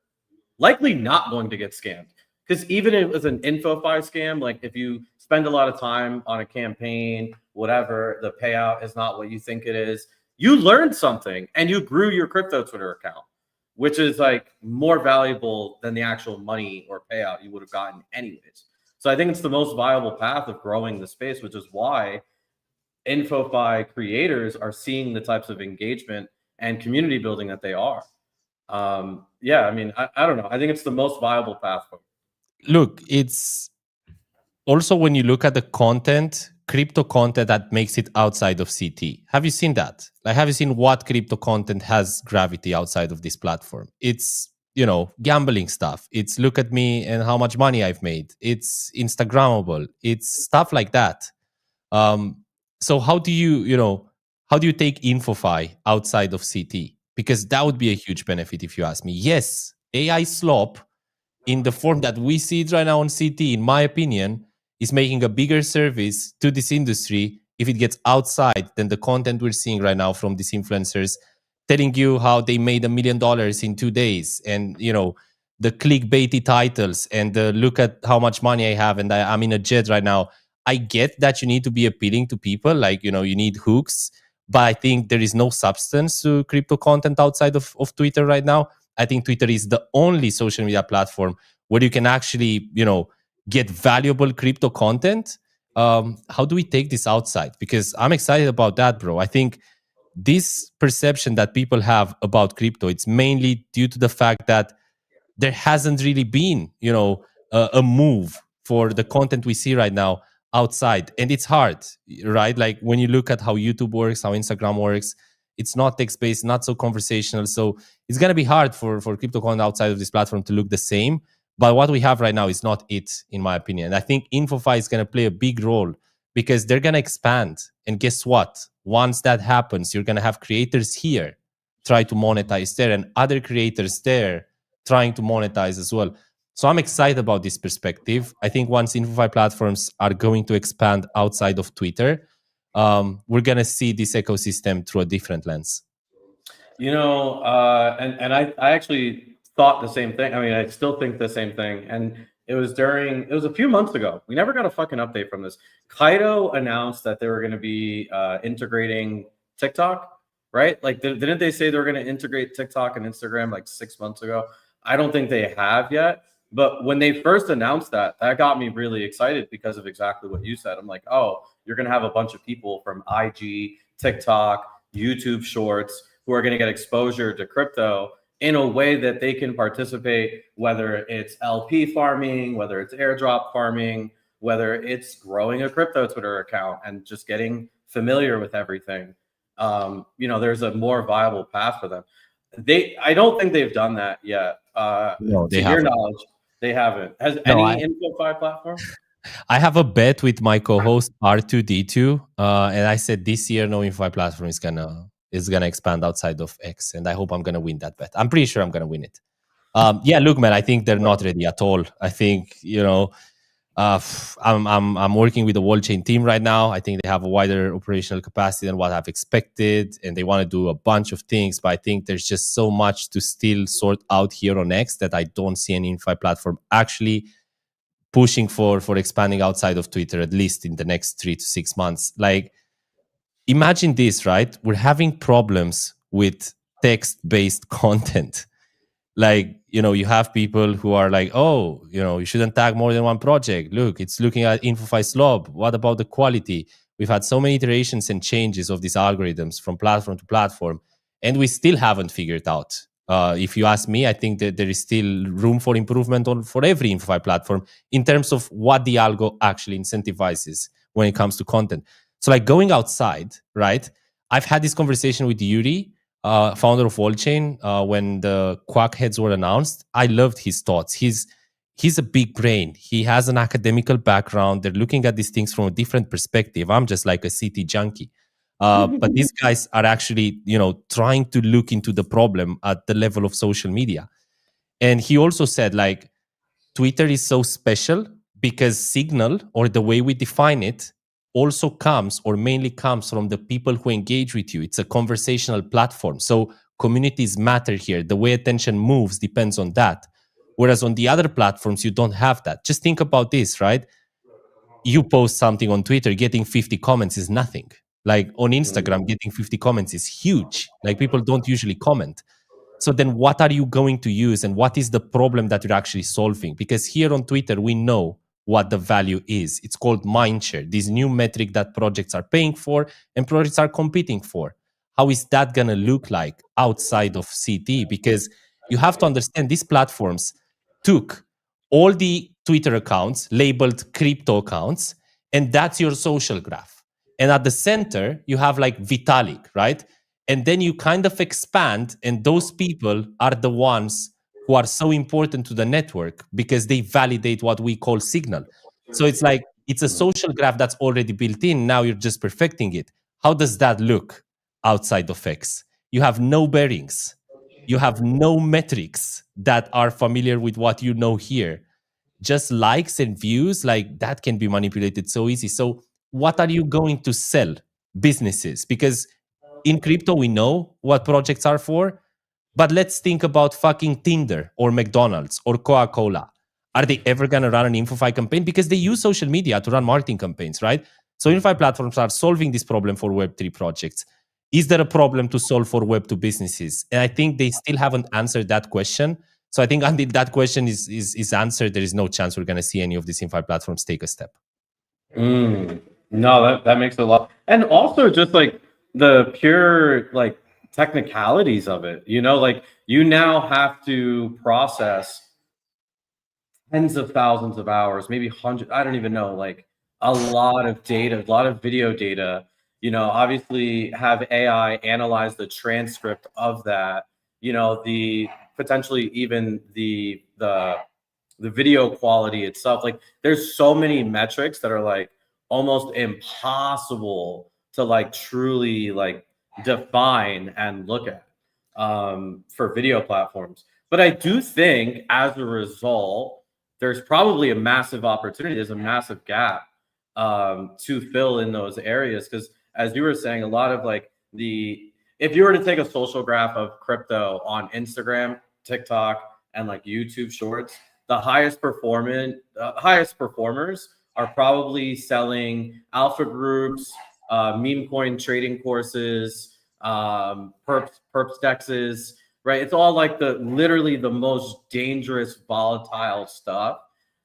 likely not going to get scammed? Because even if it was an InfoFi scam, like if you spend a lot of time on a campaign, whatever, the payout is not what you think it is, you learned something and you grew your crypto Twitter account, which is like more valuable than the actual money or payout you would have gotten anyways. So I think it's the most viable path of growing the space, which is why InfoFi creators are seeing the types of engagement and community building that they are. Yeah, I mean, I don't know. I think it's the most viable path. Look, it's also when you look at the content, crypto content that makes it outside of CT. Have you seen that? Like, have you seen what crypto content has gravity outside of this platform? It's, you know, gambling stuff. It's look at me and how much money I've made. It's Instagrammable. It's stuff like that. So how do you take InfoFi outside of CT? Because that would be a huge benefit if you ask me. Yes, AI slop in the form that we see it right now on CT, in my opinion, is making a bigger service to this industry if it gets outside than the content we're seeing right now from these influencers telling you how they made $1 million in 2 days, and you know, the clickbaity titles, and look at how much money I have and I'm in a jet right now. I get that you need to be appealing to people, like, you know, you need hooks, but I think there is no substance to crypto content outside of Twitter right now. I think Twitter is the only social media platform where you can actually, you know, get valuable crypto content. How do we take this outside? Because I'm excited about that, bro. I think this perception that people have about crypto, it's mainly due to the fact that there hasn't really been, you know, a move for the content we see right now outside. And it's hard, right? Like when you look at how YouTube works, how Instagram works, it's not text-based, not so conversational. So it's going to be hard for crypto content outside of this platform to look the same. But what we have right now is not it, in my opinion. I think InfoFi is going to play a big role because they're going to expand. And guess what? Once that happens, you're going to have creators here try to monetize there and other creators there trying to monetize as well. So I'm excited about this perspective. I think once InfoFi platforms are going to expand outside of Twitter, we're going to see this ecosystem through a different lens. You know, and I actually thought the same thing. I mean, I still think the same thing. And it was a few months ago. We never got a fucking update from this. Kaido announced that they were going to be integrating TikTok, right? Like, didn't they say they were going to integrate TikTok and Instagram like 6 months ago? I don't think they have yet. But when they first announced that got me really excited because of exactly what you said. I'm like, oh, you're going to have a bunch of people from IG, TikTok, YouTube Shorts who are going to get exposure to crypto in a way that they can participate, whether it's LP farming, whether it's airdrop farming, whether it's growing a crypto Twitter account and just getting familiar with everything. You know, there's a more viable path for them. I don't think they've done that yet. No, to your knowledge, they haven't. Has any InfoFi platform? I have a bet with my co-host R2D2, and I said this year no InfoFi platform is gonna expand outside of X, and I hope I'm gonna win that bet. I'm pretty sure I'm gonna win it. Yeah, look, man, I think they're not ready at all. I think, you know, I'm working with the Wallchain team right now. I think they have a wider operational capacity than what I've expected, and they want to do a bunch of things. But I think there's just so much to still sort out here on X that I don't see an InfoFi platform actually pushing for expanding outside of Twitter, at least in the next 3 to 6 months. Like, imagine this, right? We're having problems with text-based content. Like, you know, you have people who are like, oh, you know, you shouldn't tag more than one project. Look, it's looking at InfoFi slob. What about the quality? We've had so many iterations and changes of these algorithms from platform to platform, and we still haven't figured out. If you ask me, I think that there is still room for improvement for every InfoFi platform in terms of what the algo actually incentivizes when it comes to content. So like going outside, right? I've had this conversation with Yuri, founder of Wallchain, when the Quack heads were announced. I loved his thoughts. He's he's a big brain. He has an academical background. They're looking at these things from a different perspective. I'm just like a city junkie. But these guys are actually, trying to look into the problem at the level of social media. And he also said, like, Twitter is so special because Signal, or the way we define it, also comes, or mainly comes, from the people who engage with you. It's a conversational platform. So communities matter here. The way attention moves depends on that. Whereas on the other platforms, you don't have that. Just think about this, right? You post something on Twitter, getting 50 comments is nothing. Like on Instagram, getting 50 comments is huge. Like people don't usually comment. So then what are you going to use, and what is the problem that you're actually solving? Because here on Twitter, we know what the value is. It's called mindshare, this new metric that projects are paying for and projects are competing for. How is that going to look like outside of CT? Because you have to understand these platforms took all the Twitter accounts labeled crypto accounts, and that's your social graph. And at the center, you have like Vitalik, right? And then you kind of expand, and those people are the ones who are so important to the network because they validate what we call signal. So it's like it's a social graph that's already built in. Now you're just perfecting it. How does that look outside of X? You have no bearings. You have no metrics that are familiar with what you know here. Just likes and views, like that can be manipulated so easy. So what are you going to sell? Businesses? Because in crypto, we know what projects are for, but let's think about fucking Tinder or McDonald's or Coca-Cola. Are they ever going to run an InfoFi campaign? Because they use social media to run marketing campaigns, right? So InfoFi platforms are solving this problem for Web3 projects. Is there a problem to solve for Web2 businesses? And I think they still haven't answered that question. So I think until that question is answered, there is no chance we're going to see any of these InfoFi platforms take a step. No, that makes a lot. And also just like the pure like technicalities of it, like you now have to process tens of thousands of hours, maybe hundreds, I don't even know, like a lot of data, a lot of video data, obviously have AI analyze the transcript of that, the potentially even the video quality itself. Like there's so many metrics that are like almost impossible to like truly like define and look at for video platforms. But I do think as a result, there's probably a massive opportunity. There's a massive gap to fill in those areas. Because as you were saying, a lot of like if you were to take a social graph of crypto on Instagram, TikTok, and like YouTube Shorts, the highest performers are probably selling alpha groups, meme coin trading courses, perps dexes, right? It's all like literally the most dangerous, volatile stuff.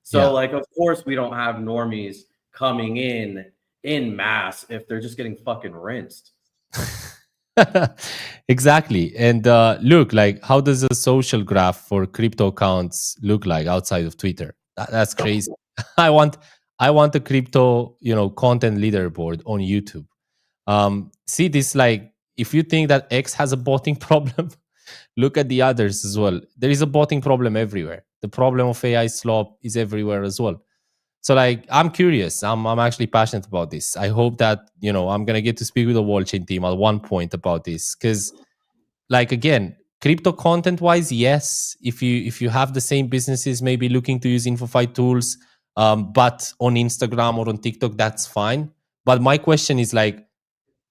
So like, of course, we don't have normies coming in mass if they're just getting fucking rinsed. Exactly. And look, like, how does a social graph for crypto accounts look like outside of Twitter? That's crazy. I want a crypto, content leaderboard on YouTube. See this, like, if you think that X has a botting problem, look at the others as well. There is a botting problem everywhere. The problem of AI slop is everywhere as well. So like, I'm curious. I'm actually passionate about this. I hope that, I'm going to get to speak with the Wallchain team at one point about this. Because like, again, crypto content wise, yes, if you have the same businesses maybe looking to use InfoFi tools, but on Instagram or on TikTok, that's fine. But my question is like,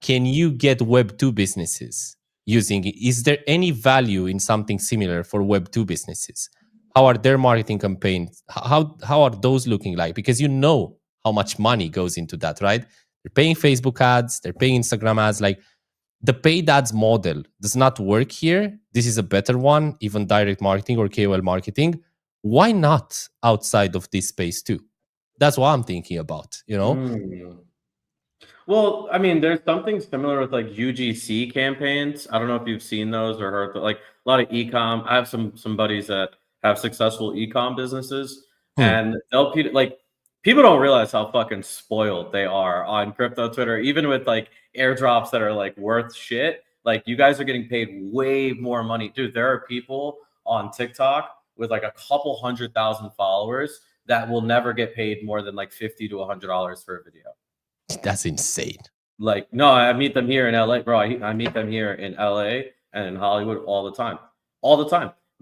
can you get Web2 businesses using it? Is there any value in something similar for Web2 businesses? How are their marketing campaigns? How are those looking like? Because how much money goes into that, right? They're paying Facebook ads, they're paying Instagram ads. Like, the paid ads model does not work here. This is a better one, even direct marketing or KOL marketing. Why not outside of this space too? That's what I'm thinking about, Well, I mean, there's something similar with like UGC campaigns. I don't know if you've seen those or heard, but like a lot of ecom. I have some buddies that have successful ecom businesses, and people don't realize how fucking spoiled they are on crypto Twitter, even with like airdrops that are like worth shit. Like, you guys are getting paid way more money, dude. There are people on TikTok with like a couple 100,000 followers that will never get paid more than like $50 to $100 for a video. That's insane. Like, no, I meet them here in LA, bro. I meet them here in LA and in Hollywood all the time.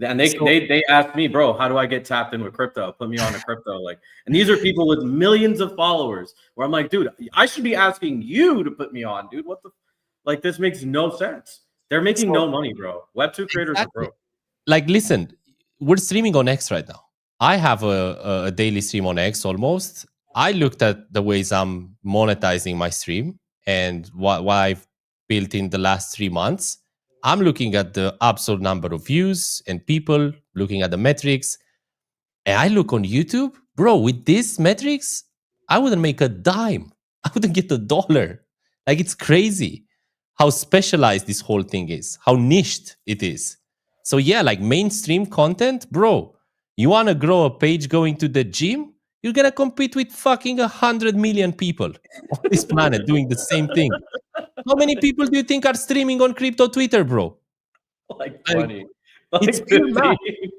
And they ask me, bro, how do I get tapped in with crypto? Put me on a crypto. Like, and these are people with millions of followers where I'm like, dude, I should be asking you to put me on, dude. What the, like, this makes no sense. They're making no money, bro. Web2 creators are broke. Like, listen, we're streaming on X right now. I have a daily stream on X almost. I looked at the ways I'm monetizing my stream and what I've built in the last 3 months. I'm looking at the absolute number of views and people, looking at the metrics. And I look on YouTube, bro, with these metrics, I wouldn't make a dime. I wouldn't get $1. Like, it's crazy how specialized this whole thing is, how niched it is. So yeah, like mainstream content, bro, you want to grow a page going to the gym? You're going to compete with fucking 100 million people on this planet doing the same thing. How many people do you think are streaming on crypto Twitter, bro? Like 20. Like it's 50.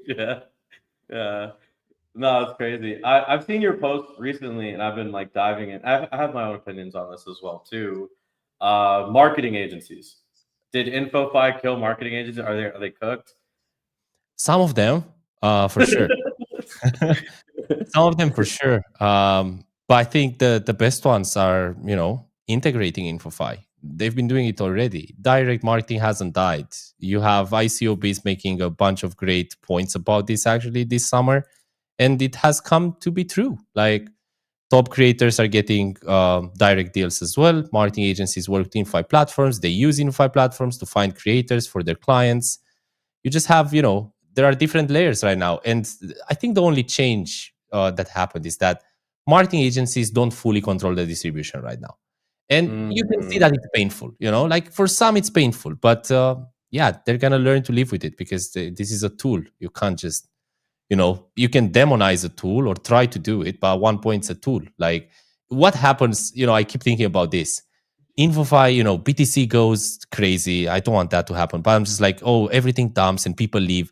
Yeah. No, it's crazy. I've seen your post recently and I've been like diving in. I have my own opinions on this as well too. Marketing agencies. Did InfoFi kill marketing agencies? Are they cooked? Some of them, for sure. Some of them for sure. But I think the best ones are, integrating InfoFi. They've been doing it already. Direct marketing hasn't died. You have ICOBs making a bunch of great points about this actually this summer. And it has come to be true. Like, top creators are getting direct deals as well. Marketing agencies work with InfoFi platforms. They use InfoFi platforms to find creators for their clients. You just have, there are different layers right now. And I think the only change that happened is that marketing agencies don't fully control the distribution right now. And you can see that it's painful, like for some it's painful, but yeah, they're going to learn to live with it because this is a tool. You can't just, you can demonize a tool or try to do it, but at one point it's a tool. Like, what happens, I keep thinking about this. InfoFi, BTC goes crazy. I don't want that to happen, but I'm just like, oh, everything dumps and people leave.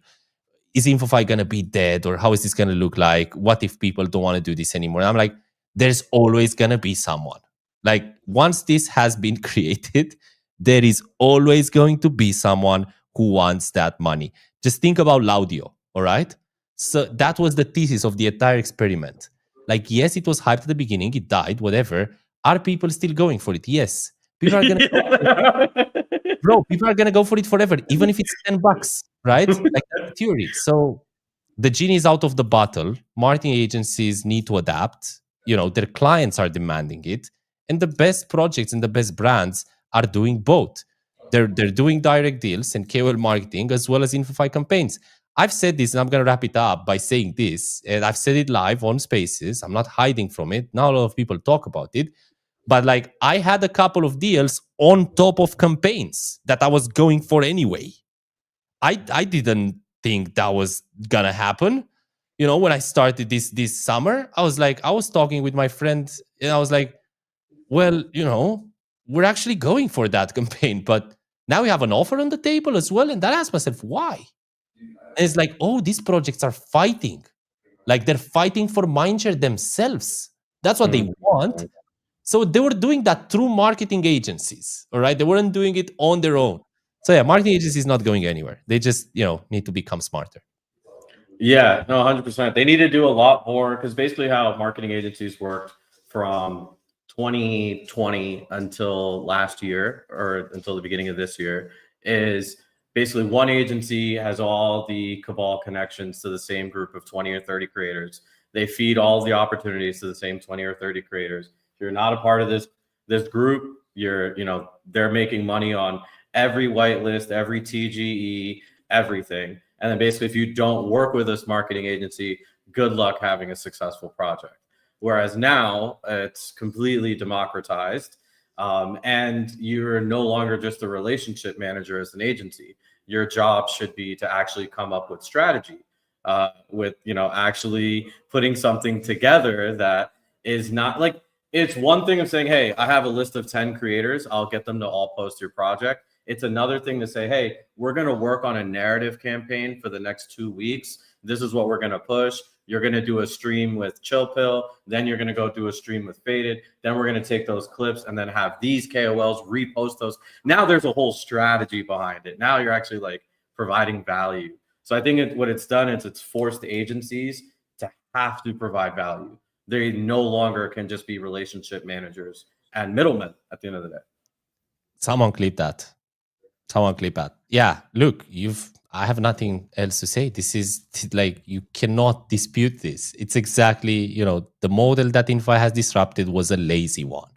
Is InfoFi going to be dead, or how is this going to look like? What if people don't want to do this anymore? And I'm like, there's always going to be someone. Like, once this has been created, there is always going to be someone who wants that money. Just think about Laudio, all right? So that was the thesis of the entire experiment. Like, yes, it was hyped at the beginning, it died, whatever. Are people still going for it? Yes. People are gonna bro, people are gonna go for it forever, even if it's $10, right? Like, that's the theory. So the genie is out of the bottle. Marketing agencies need to adapt. Their clients are demanding it. And the best projects and the best brands are doing both. They're doing direct deals and KOL marketing as well as InfoFi campaigns. I've said this, and I'm going to wrap it up by saying this. And I've said it live on Spaces. I'm not hiding from it. Not a lot of people talk about it. But like, I had a couple of deals on top of campaigns that I was going for anyway. I didn't think that was going to happen. When I started this summer, I was talking with my friend and I was like, well, we're actually going for that campaign, but now we have an offer on the table as well. And then I asked myself, why? And it's like, oh, these projects are fighting. Like, they're fighting for mindshare themselves. That's what they want. So they were doing that through marketing agencies, all right? They weren't doing it on their own. So yeah, marketing agencies is not going anywhere. They just, need to become smarter. Yeah, no, 100%. They need to do a lot more, because basically how marketing agencies work from 2020 until last year, or until the beginning of this year, is basically one agency has all the cabal connections to the same group of 20 or 30 creators. They feed all the opportunities to the same 20 or 30 creators. If you're not a part of this group, they're making money on every whitelist, every TGE, everything. And then basically, if you don't work with this marketing agency, good luck having a successful project. Whereas now it's completely democratized, and you're no longer just a relationship manager as an agency. Your job should be to actually come up with strategy, with actually putting something together that is not like, it's one thing of saying, hey, I have a list of 10 creators, I'll get them to all post your project. It's another thing to say, hey, we're going to work on a narrative campaign for the next 2 weeks this is what we're going to push. You're going to do a stream with Chill Pill. Then you're going to go do a stream with Faded. Then we're going to take those clips and then have these KOLs repost those. Now there's a whole strategy behind it. Now you're actually like providing value. So I think what it's done is it's forced agencies to have to provide value. They no longer can just be relationship managers and middlemen at the end of the day. Someone clip that. Yeah, look, I have nothing else to say. This is like, you cannot dispute this. It's exactly, the model that Infy has disrupted was a lazy one.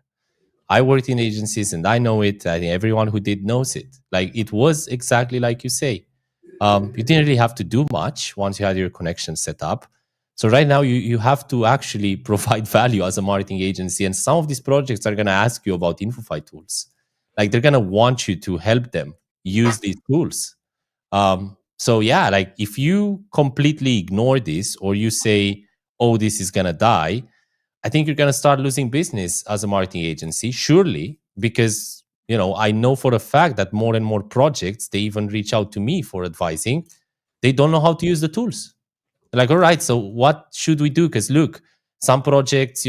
I worked in agencies and I know it. I think everyone who did knows it. Like, it was exactly like you say. You didn't really have to do much once you had your connection set up. So right now you have to actually provide value as a marketing agency. And some of these projects are going to ask you about Infofy tools. Like, they're going to want you to help them use these tools. So yeah, like, if you completely ignore this, or you say, oh, this is going to die, I think you're going to start losing business as a marketing agency, surely, because, I know for a fact that more and more projects, they even reach out to me for advising. They don't know how to use the tools. They're like, all right, so what should we do? Because look, some projects,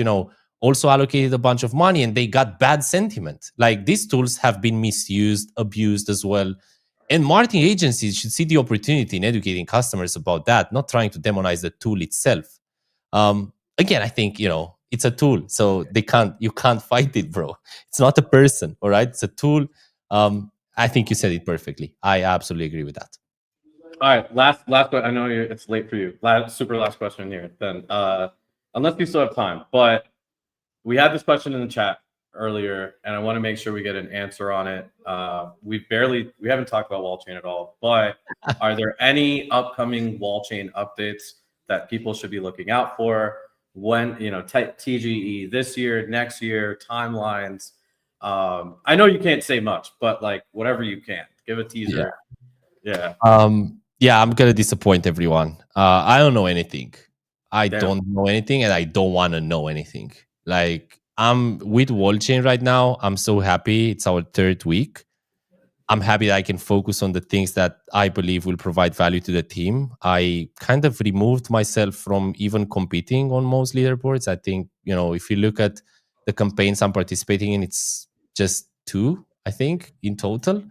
also allocated a bunch of money and they got bad sentiment. Like, these tools have been misused, abused as well. And marketing agencies should see the opportunity in educating customers about that, not trying to demonize the tool itself. Again, I think, it's a tool, so you can't fight it, bro. It's not a person, all right? It's a tool. I think you said it perfectly. I absolutely agree with that. All right, last question. I know it's late for you. Super last question here then. Unless you still have time, but we had this question in the chat earlier, and I want to make sure we get an answer on it. We haven't talked about Wallchain at all, but are there any upcoming Wallchain updates that people should be looking out for? When, TGE this year, next year, timelines. I know you can't say much, but like, whatever you can, give a teaser. Yeah. Yeah, I'm gonna disappoint everyone. I don't know anything. I don't know anything, and I don't want to know anything. Like, I'm with Wallchain right now. I'm so happy. It's our 3rd week. I'm happy that I can focus on the things that I believe will provide value to the team. I kind of removed myself from even competing on most leaderboards. I think, if you look at the campaigns I'm participating in, it's just 2, I think, in total.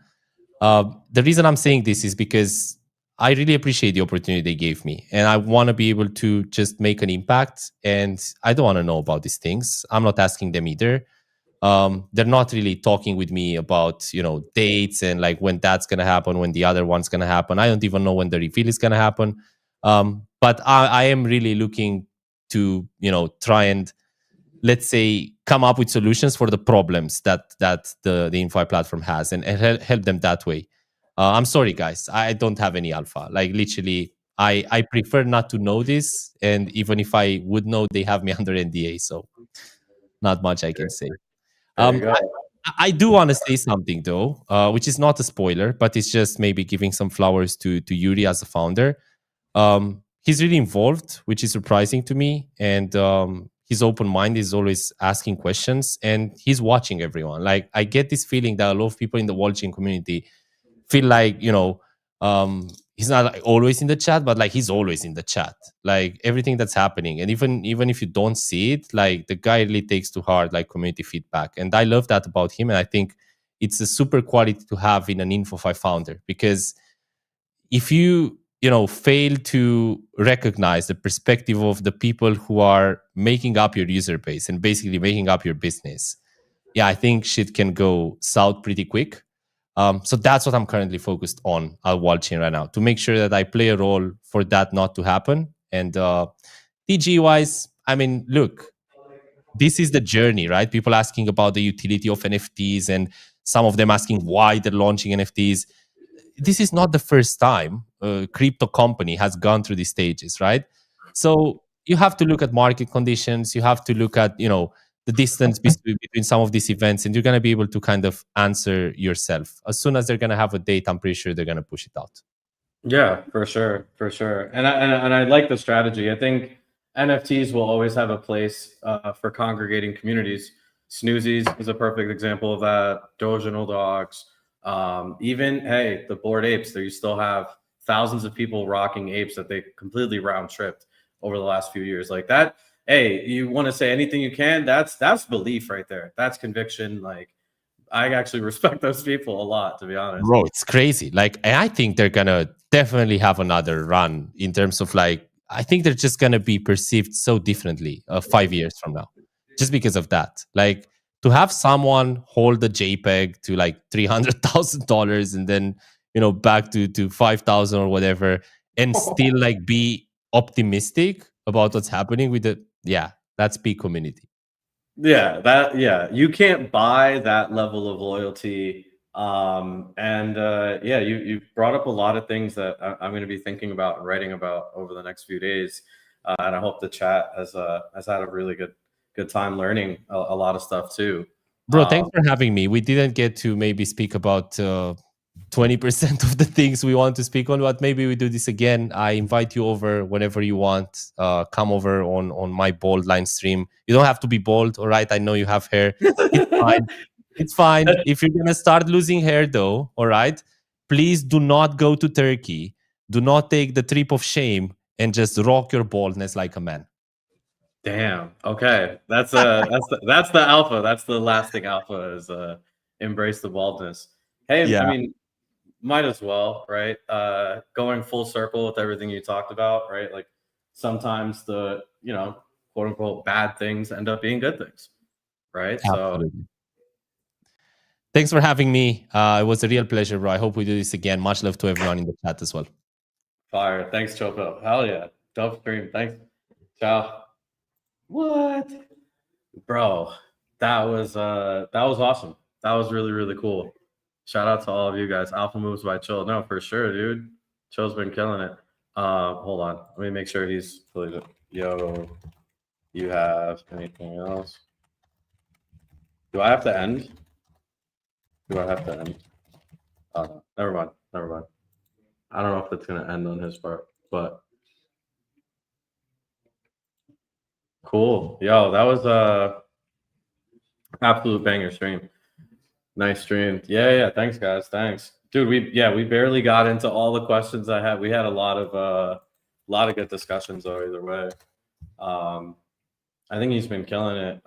The reason I'm saying this is because I really appreciate the opportunity they gave me, and I want to be able to just make an impact. And I don't want to know about these things. I'm not asking them either. They're not really talking with me about, dates and like when that's going to happen, when the other one's going to happen. I don't even know when the reveal is going to happen. But I am really looking to, try and, let's say, come up with solutions for the problems that the Infy platform has, and help them that way. I'm sorry, guys. I don't have any alpha. Like, literally, I prefer not to know this. And even if I would know, they have me under NDA. So not much I can say. I do want to say something, though, which is not a spoiler, but it's just maybe giving some flowers to Yuri as a founder. He's really involved, which is surprising to me. And his open mind is always asking questions, and he's watching everyone. Like, I get this feeling that a lot of people in the Wallchain community feel like, he's not like always in the chat, but like, he's always in the chat, like everything that's happening. And even if you don't see it, like, the guy really takes to heart like community feedback. And I love that about him. And I think it's a super quality to have in an Infofy founder, because if you fail to recognize the perspective of the people who are making up your user base and basically making up your business, I think shit can go south pretty quick. So that's what I'm currently focused on at Wallchain right now, to make sure that I play a role for that not to happen. And TG wise, I mean, look, this is the journey, right? People asking about the utility of NFTs, and some of them asking why they're launching NFTs. This is not the first time a crypto company has gone through these stages, right? So you have to look at market conditions. You have to look at, the distance between some of these events, and you're going to be able to kind of answer yourself. As soon as they're going to have a date, I'm pretty sure they're going to push it out. Yeah, for sure. And I like the strategy. I think NFTs will always have a place for congregating communities. Snoozies is a perfect example of that. Doge and Old Dogs. Even, hey, the Bored Apes, there you still have thousands of people rocking apes that they completely round tripped over the last few years. Like that, hey, you want to say anything you can, that's belief right there. That's conviction. Like I actually respect those people a lot, to be honest. Bro, it's crazy. Like, I think they're gonna definitely have another run in terms of like, I think they're just gonna be perceived so differently 5 years from now, just because of that. Like, to have someone hold the JPEG to like $300,000 and then back to 5,000 or whatever, and still like be optimistic about what's happening with it. Yeah, that's peak community. Yeah, you can't buy that level of loyalty. You brought up a lot of things that I'm going to be thinking about and writing about over the next few days. And I hope the chat has had a really good time learning a lot of stuff too. Bro, thanks for having me. We didn't get to maybe speak about 20% of the things we want to speak on, but maybe we do this again. I invite you over whenever you want. Come over on my Bold Line stream. You don't have to be bald, all right? I know you have hair. It's fine. It's fine. If you're going to start losing hair though, all right, please do not go to Turkey. Do not take the trip of shame and just rock your baldness like a man. Damn. Okay. That's the alpha. That's the lasting alpha is embrace the baldness. Hey, yeah. I mean, might as well, right? Going full circle with everything you talked about, right? Like sometimes the, quote unquote bad things end up being good things, right? Absolutely. So thanks for having me. It was a real pleasure, bro. I hope we do this again. Much love to everyone in the chat as well. Fire. Thanks, Chopo. Hell yeah. Dope stream. Thanks. Ciao. What? Bro, that was awesome. That was really, really cool. Shout out to all of you guys. Alpha Moves by Chill. No, for sure, dude. Chill's been killing it. Hold on. Let me make sure he's fully. Yo, you have anything else? Do I have to end? Do I have to end? Never mind. I don't know if it's gonna end on his part, but cool. Yo, that was absolute banger stream. Nice stream. Yeah. Thanks, guys. Thanks, dude. We barely got into all the questions I had. We had a lot of good discussions though. Either way, I think he's been killing it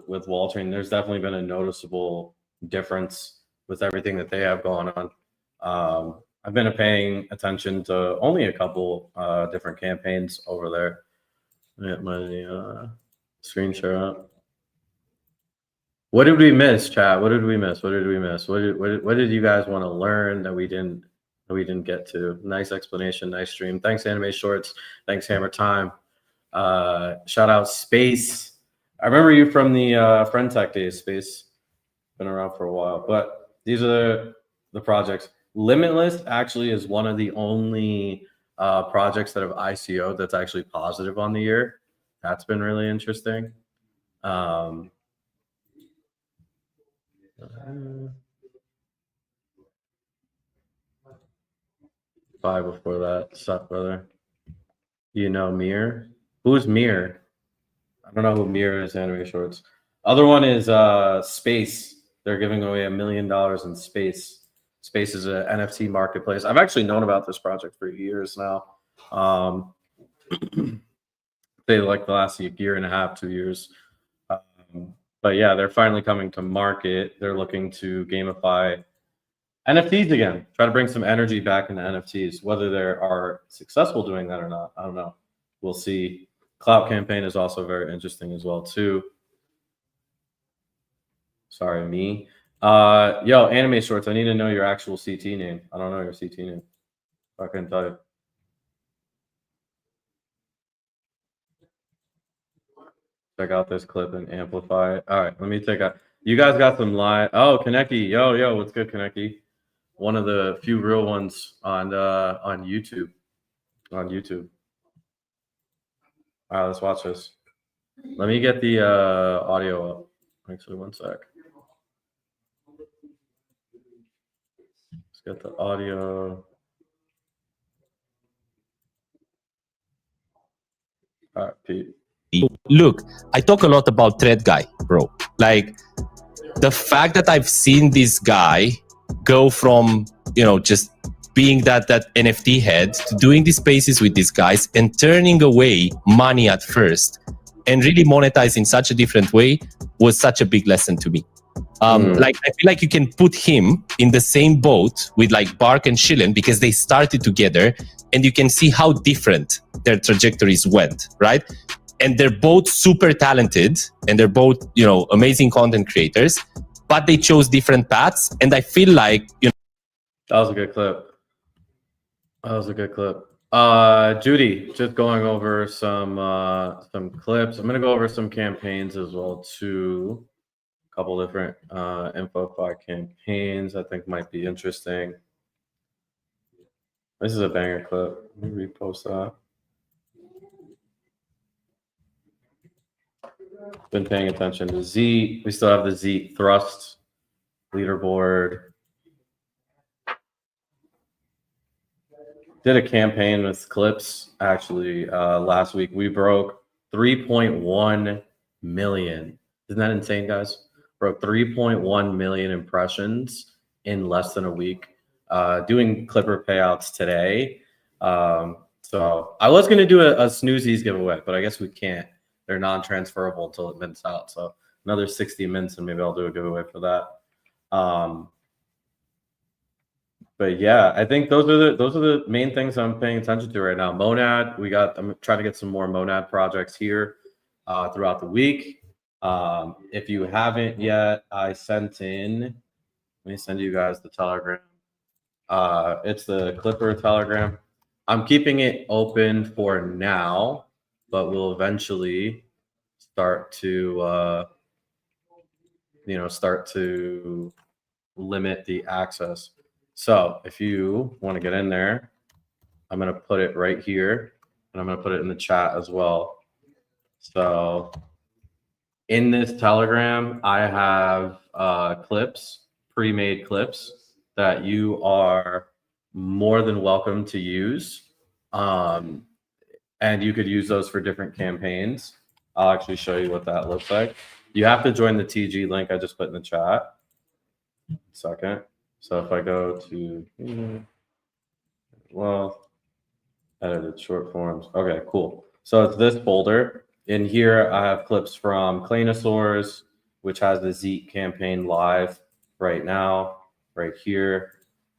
with Waltering. There's definitely been a noticeable difference with everything that they have going on. I've been paying attention to only a couple different campaigns over there. Get my screen share up. What did we miss, chat? What did we miss? What did you guys want to learn that we didn't get to? Nice explanation, nice stream. Thanks, Anime Shorts. Thanks, Hammer Time. Shout out Space. I remember you from the Friend Tech days, Space. Been around for a while, but these are the projects. Limitless actually is one of the only projects that have ICO that's actually positive on the year. That's been really interesting. Bye before that. What's up, brother? You know Mir? Who's Mir? I don't know who Mir is, Anime Shorts. Other one is Space. They're giving away $1 million in Space. Space is an NFT marketplace. I've actually known about this project for years now. They like the last year and a half, 2 years. But yeah, they're finally coming to market. They're looking to gamify NFTs again, try to bring some energy back into NFTs. Whether they are successful doing that or not, I don't know. We'll see. Clout Campaign is also very interesting as well too. Sorry, me. Yo, Anime Shorts, I need to know your actual CT name. I don't know your CT name. I couldn't tell you. Check out this clip and amplify it. All right, let me take out. You guys got some live. Oh, Kaneki. Yo, what's good, Kaneki? One of the few real ones on YouTube. On YouTube. All right, let's watch this. Let me get the audio up. Actually, one sec. Let's get the audio. All right, Pete. Look, I talk a lot about Thread Guy, bro. Like, the fact that I've seen this guy go from, just being that NFT head, to doing these spaces with these guys and turning away money at first and really monetize in such a different way was such a big lesson to me. Like, I feel like you can put him in the same boat with like Bark and Shilin because they started together, and you can see how different their trajectories went, right? And they're both super talented, and they're both, you know, amazing content creators, but they chose different paths. And I feel like, you know, That was a good clip. That was a good clip. Judy, just going over some clips. I'm gonna go over some campaigns as well too. A couple different InfoFi campaigns I think might be interesting. This is a banger clip. Let me repost that. Been paying attention to Z. We still have the Z Thrust leaderboard. Did a campaign with Clips actually last week. We broke 3.1 million. Isn't that insane, guys? Broke 3.1 million impressions in less than a week. Doing Clipper payouts today. So I was going to do a Snoozies giveaway, but I guess we can't. They're non-transferable until it mints out. So another 60 mints, and maybe I'll do a giveaway for that. But yeah, I think those are the main things I'm paying attention to right now. Monad, I'm trying to get some more Monad projects here throughout the week. If you haven't yet, I sent in. Let me send you guys the Telegram. It's the Clipper Telegram. I'm keeping it open for now, but we'll eventually start to limit the access. So if you want to get in there, I'm going to put it right here, and I'm going to put it in the chat as well. So in this Telegram, I have clips, pre-made clips that you are more than welcome to use. And you could use those for different campaigns. I'll actually show you what that looks like. You have to join the TG link I just put in the chat. Second. So if I go to, edited short forms. Okay, cool. So it's this folder. In here, I have clips from Claynosaurs, which has the Zeek campaign live right now, right here.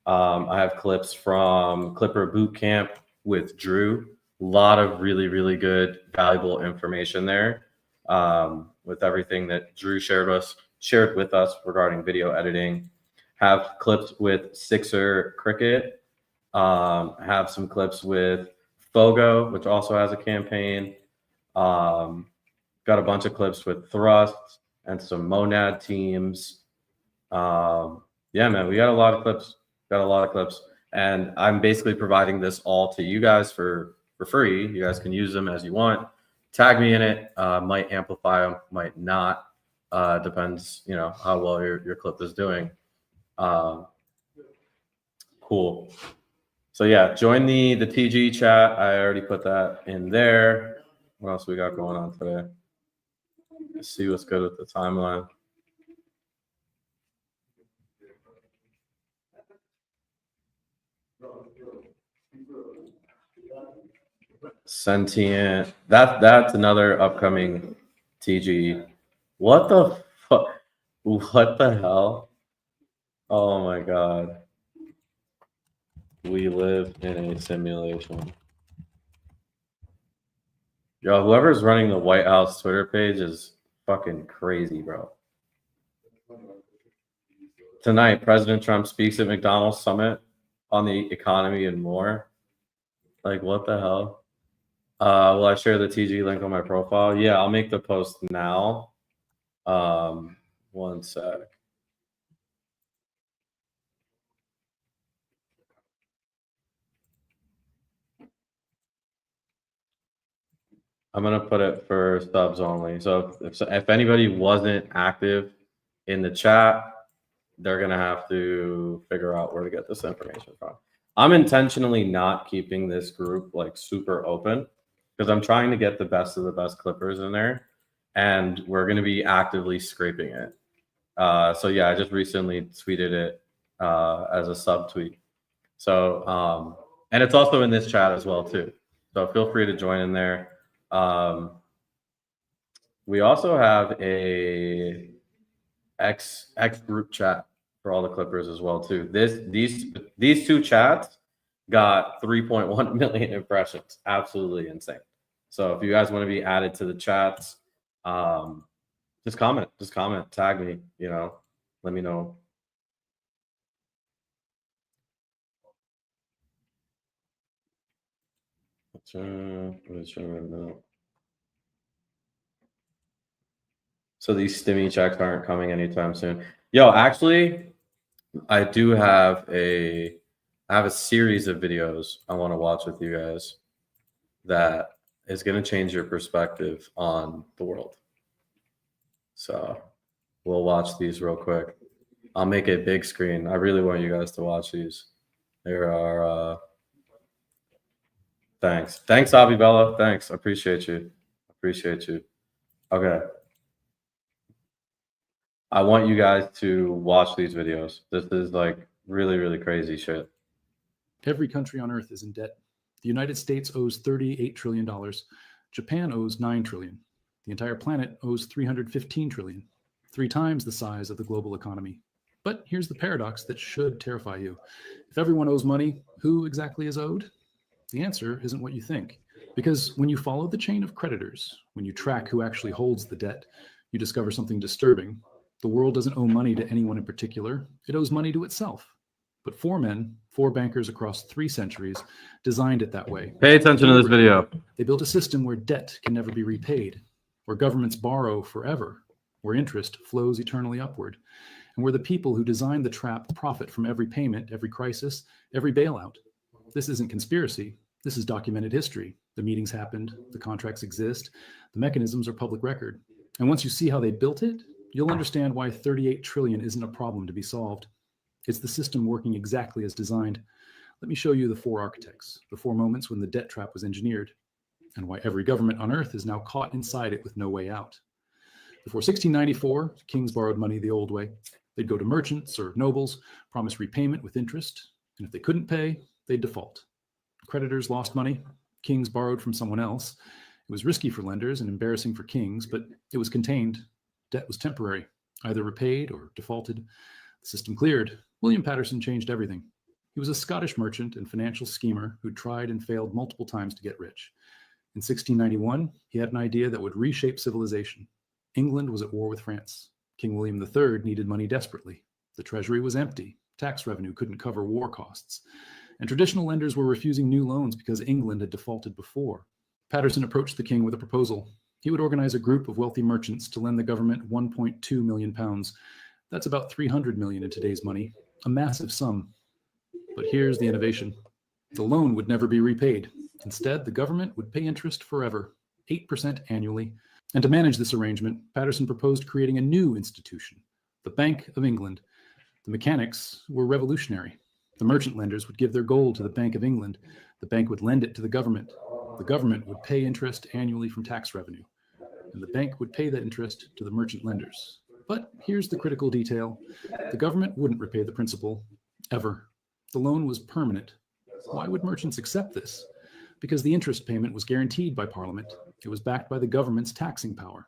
I have clips from Clipper Bootcamp with Drew. A lot of really, really good, valuable information there with everything that Drew shared with us regarding video editing. Have clips with Sixer Cricket. Have some clips with Fogo, which also has a campaign. Got a bunch of clips with Thrust and some Monad teams. Yeah, man, we got a lot of clips. And I'm basically providing this all to you guys for free. You guys can use them as you want. Tag me in it. Might amplify them, might not. Depends, how well your clip is doing. Cool. So yeah, join the TG chat. I already put that in there. What else we got going on today? Let's see what's good with the timeline. Sentient. That's another upcoming TG. What the fuck? What the hell? Oh my god. We live in a simulation. Yo, whoever's running the White House Twitter page is fucking crazy, bro. Tonight, President Trump speaks at McDonald's summit on the economy and more. Like, what the hell? Will I share the TG link on my profile? Yeah, I'll make the post now. One sec. I'm gonna put it for subs only. So if anybody wasn't active in the chat, they're gonna have to figure out where to get this information from. I'm intentionally not keeping this group like super open because I'm trying to get the best of the best Clippers in there, and we're gonna be actively scraping it. So yeah, I just recently tweeted it as a sub tweet. So, and it's also in this chat as well too. So feel free to join in there. We also have a X group chat for all the Clippers as well too. These two chats got 3.1 million impressions. Absolutely insane. So if you guys want to be added to the chats, just comment, tag me, let me know. So these stimmy checks aren't coming anytime soon. Yo, actually, I do have a series of videos I want to watch with you guys that is going to change your perspective on the world. So we'll watch these real quick. I'll make a big screen. I really want you guys to watch these. There are thanks, Abibella. Thanks. I appreciate you. Okay. I want you guys to watch these videos. This is like really, really crazy shit. Every country on earth is in debt. The United States owes $38 trillion. Japan owes $9 trillion. The entire planet owes $315 trillion, 3 times the size of the global economy. But here's the paradox that should terrify you. If everyone owes money, who exactly is owed? The answer isn't what you think. Because when you follow the chain of creditors, when you track who actually holds the debt, you discover something disturbing. The world doesn't owe money to anyone in particular. It owes money to itself. But 4 men, 4 bankers across 3 centuries, designed it that way. Pay attention to this video. They built a system where debt can never be repaid, where governments borrow forever, where interest flows eternally upward, and where the people who designed the trap profit from every payment, every crisis, every bailout. This isn't conspiracy. This is documented history. The meetings happened, the contracts exist, the mechanisms are public record. And once you see how they built it, you'll understand why 38 trillion isn't a problem to be solved. It's the system working exactly as designed. Let me show you the 4 architects, the 4 moments when the debt trap was engineered, and why every government on earth is now caught inside it with no way out. Before 1694, kings borrowed money the old way. They'd go to merchants or nobles, promise repayment with interest, and if they couldn't pay, they'd default. Creditors lost money. Kings borrowed from someone else. It was risky for lenders and embarrassing for kings, but it was contained. Debt was temporary, either repaid or defaulted. The system cleared. William Paterson changed everything. He was a Scottish merchant and financial schemer who tried and failed multiple times to get rich. In 1691, he had an idea that would reshape civilization. England was at war with France. King William III needed money desperately. The treasury was empty. Tax revenue couldn't cover war costs. And traditional lenders were refusing new loans because England had defaulted before. Paterson approached the king with a proposal. He would organize a group of wealthy merchants to lend the government 1.2 million pounds. That's about 300 million in today's money, a massive sum. But here's the innovation. The loan would never be repaid. Instead, the government would pay interest forever, 8% annually. And to manage this arrangement, Paterson proposed creating a new institution, the Bank of England. The mechanics were revolutionary. The merchant lenders would give their gold to the Bank of England. The bank would lend it to the government. The government would pay interest annually from tax revenue. And the bank would pay that interest to the merchant lenders. But here's the critical detail. The government wouldn't repay the principal, ever. The loan was permanent. Why would merchants accept this? Because the interest payment was guaranteed by Parliament. It was backed by the government's taxing power.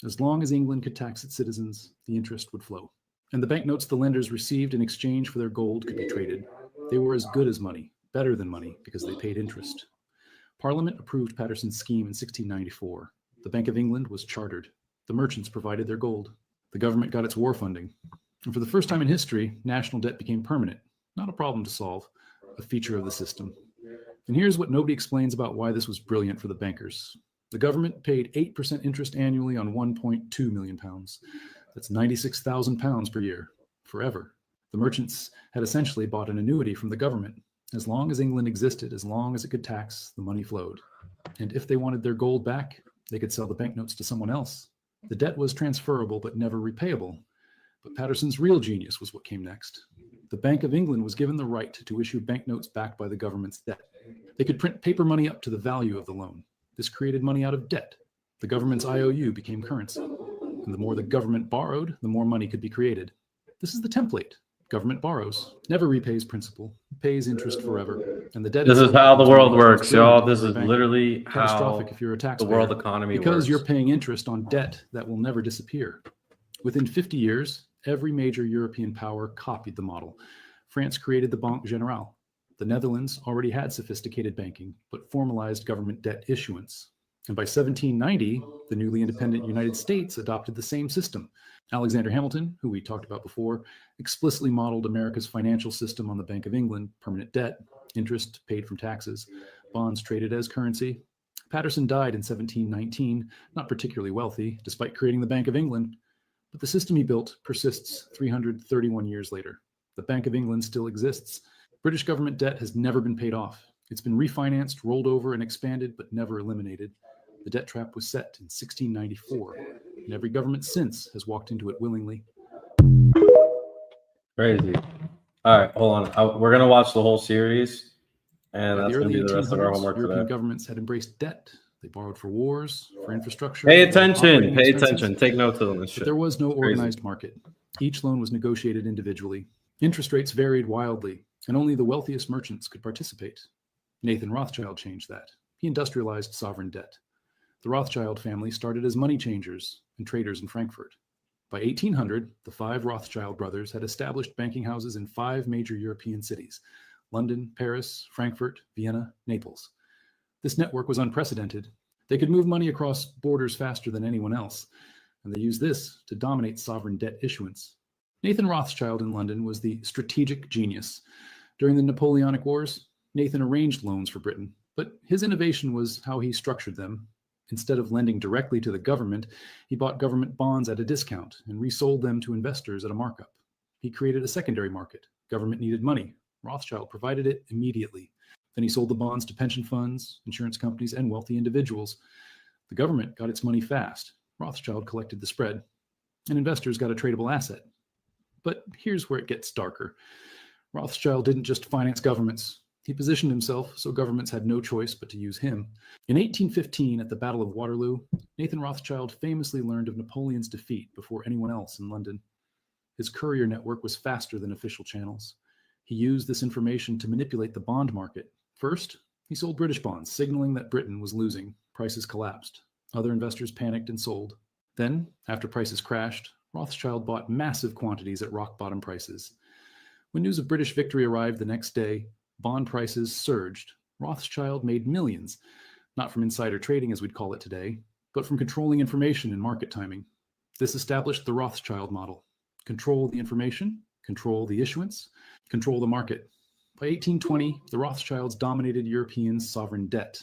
As long as England could tax its citizens, the interest would flow. And the banknotes the lenders received in exchange for their gold could be traded. They were as good as money, better than money, because they paid interest. Parliament approved Paterson's scheme in 1694. The Bank of England was chartered. The merchants provided their gold. The government got its war funding. And for the first time in history, national debt became permanent. Not a problem to solve, a feature of the system. And here's what nobody explains about why this was brilliant for the bankers. The government paid 8% interest annually on 1.2 million pounds. That's 96,000 pounds per year, forever. The merchants had essentially bought an annuity from the government. As long as England existed, as long as it could tax, the money flowed. And if they wanted their gold back, they could sell the banknotes to someone else. The debt was transferable but never repayable. But Paterson's real genius was what came next. The Bank of England was given the right to issue banknotes backed by the government's debt. They could print paper money up to the value of the loan. This created money out of debt. The government's IOU became currency. And the more the government borrowed, the more money could be created. This is the template. Government borrows, never repays principal, pays interest forever, and the debt. This is itself how the becomes world money works, for y'all. a This is bank. literally Catastrophic how if you're a the taxpayer, world economy because works. you're paying interest on debt that will never disappear. Within 50 years, every major European power copied the model. France created the Banque Générale. The Netherlands already had sophisticated banking, but formalized government debt issuance. And by 1790, the newly independent United States adopted the same system. Alexander Hamilton, who we talked about before, explicitly modeled America's financial system on the Bank of England: permanent debt, interest paid from taxes, bonds traded as currency. Patterson died in 1719, not particularly wealthy, despite creating the Bank of England. But the system he built persists 331 years later. The Bank of England still exists. British government debt has never been paid off. It's been refinanced, rolled over, and expanded, but never eliminated. The debt trap was set in 1694, and every government since has walked into it willingly. Crazy. All right, hold on. We're gonna watch the whole series, and By the that's gonna early be the rest of our 1800s, homework European today. governments had embraced debt. They borrowed for wars, for infrastructure. Pay for attention. operating Pay expenses. attention. Take notes on this But shit. there was no Crazy. organized market. Each loan was negotiated individually. Interest rates varied wildly, and only the wealthiest merchants could participate. Nathan Rothschild changed that. He industrialized sovereign debt. The Rothschild family started as money changers and traders in Frankfurt. By 1800, the 5 Rothschild brothers had established banking houses in 5 major European cities: London, Paris, Frankfurt, Vienna, Naples. This network was unprecedented. They could move money across borders faster than anyone else, and they used this to dominate sovereign debt issuance. Nathan Rothschild in London was the strategic genius. During the Napoleonic Wars, Nathan arranged loans for Britain, but his innovation was how he structured them. Instead of lending directly to the government, he bought government bonds at a discount and resold them to investors at a markup. He created a secondary market. Government needed money. Rothschild provided it immediately. Then he sold the bonds to pension funds, insurance companies, and wealthy individuals. The government got its money fast. Rothschild collected the spread, and investors got a tradable asset. But here's where it gets darker. Rothschild didn't just finance governments. He positioned himself so governments had no choice but to use him. In 1815, at the Battle of Waterloo, Nathan Rothschild famously learned of Napoleon's defeat before anyone else in London. His courier network was faster than official channels. He used this information to manipulate the bond market. First, he sold British bonds, signaling that Britain was losing. Prices collapsed. Other investors panicked and sold. Then, after prices crashed, Rothschild bought massive quantities at rock-bottom prices. When news of British victory arrived the next day, bond prices surged. Rothschild made millions, not from insider trading as we'd call it today, but from controlling information and market timing. This established the Rothschild model. Control the information, control the issuance, control the market. By 1820, the Rothschilds dominated European sovereign debt.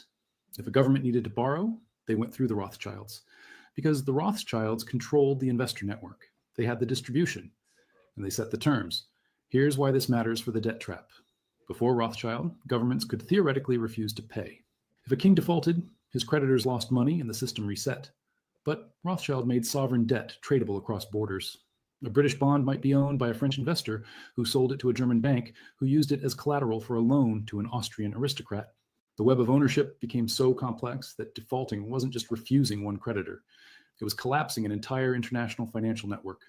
If a government needed to borrow, they went through the Rothschilds, because the Rothschilds controlled the investor network. They had the distribution, and they set the terms. Here's why this matters for the debt trap. Before Rothschild, governments could theoretically refuse to pay. If a king defaulted, his creditors lost money and the system reset. But Rothschild made sovereign debt tradable across borders. A British bond might be owned by a French investor who sold it to a German bank who used it as collateral for a loan to an Austrian aristocrat. The web of ownership became so complex that defaulting wasn't just refusing one creditor. It was collapsing an entire international financial network.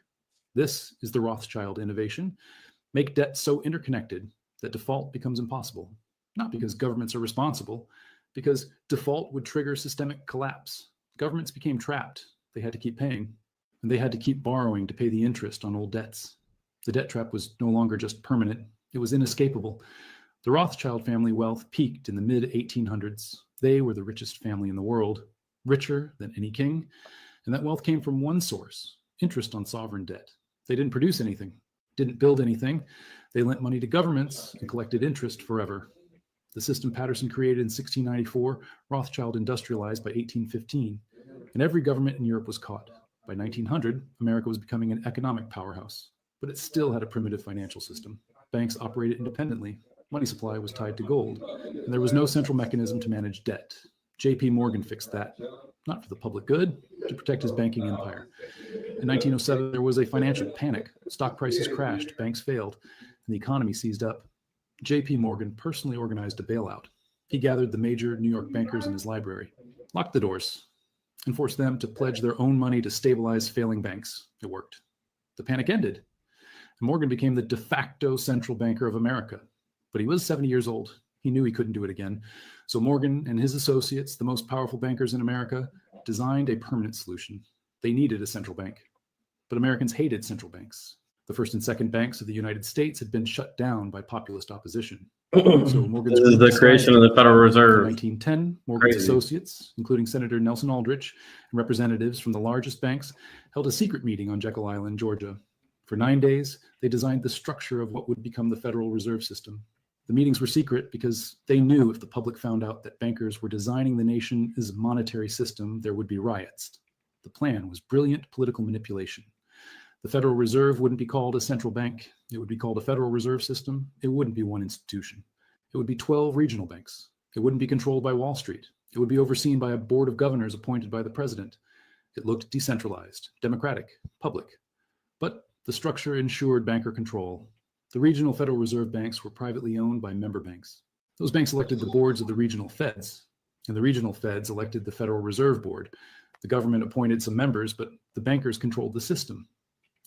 This is the Rothschild innovation. Make debt so interconnected that default becomes impossible. Not because governments are responsible, because default would trigger systemic collapse. Governments became trapped. They had to keep paying, and they had to keep borrowing to pay the interest on old debts. The debt trap was no longer just permanent. It was inescapable. The Rothschild family wealth peaked in the mid-1800s. They were the richest family in the world, richer than any king, and that wealth came from one source: interest on sovereign debt. They didn't produce anything, didn't build anything. They lent money to governments and collected interest forever. The system Patterson created in 1694, Rothschild industrialized by 1815, and every government in Europe was caught. By 1900, America was becoming an economic powerhouse, but it still had a primitive financial system. Banks operated independently. Money supply was tied to gold, and there was no central mechanism to manage debt. J.P. Morgan fixed that, not for the public good, to protect his banking empire. In 1907, there was a financial panic. Stock prices crashed, banks failed, and the economy seized up. J.P. Morgan personally organized a bailout. He gathered the major New York bankers in his library, locked the doors, and forced them to pledge their own money to stabilize failing banks. It worked. The panic ended. Morgan became the de facto central banker of America. But he was 70 years old. He knew he couldn't do it again. So Morgan and his associates, the most powerful bankers in America, designed a permanent solution. They needed a central bank. But Americans hated central banks. The first and second banks of the United States had been shut down by populist opposition. So Morgan's This is the creation of the Federal in Reserve. 1910, Morgan's Crazy. associates, including Senator Nelson Aldrich and representatives from the largest banks, held a secret meeting on Jekyll Island, Georgia. For 9 days, they designed the structure of what would become the Federal Reserve System. The meetings were secret because they knew if the public found out that bankers were designing the nation's monetary system, there would be riots. The plan was brilliant political manipulation. The Federal Reserve wouldn't be called a central bank. It would be called a Federal Reserve System. It wouldn't be one institution. It would be 12 regional banks. It wouldn't be controlled by Wall Street. It would be overseen by a board of governors appointed by the president. It looked decentralized, democratic, public. But the structure ensured banker control. The regional Federal Reserve banks were privately owned by member banks. Those banks elected the boards of the regional feds, and the regional feds elected the Federal Reserve Board. The government appointed some members, but the bankers controlled the system.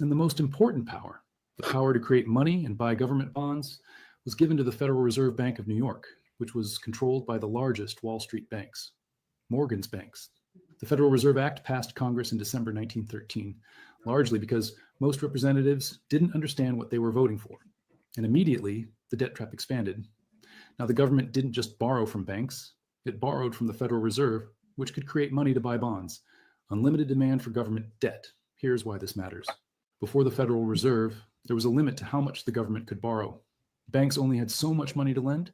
And the most important power, the power to create money and buy government bonds, was given to the Federal Reserve Bank of New York, which was controlled by the largest Wall Street banks, Morgan's banks. The Federal Reserve Act passed Congress in December 1913, largely because most representatives didn't understand what they were voting for. And immediately, the debt trap expanded. Now, the government didn't just borrow from banks, it borrowed from the Federal Reserve, which could create money to buy bonds. Unlimited demand for government debt. Here's why this matters. Before the Federal Reserve, there was a limit to how much the government could borrow. Banks only had so much money to lend,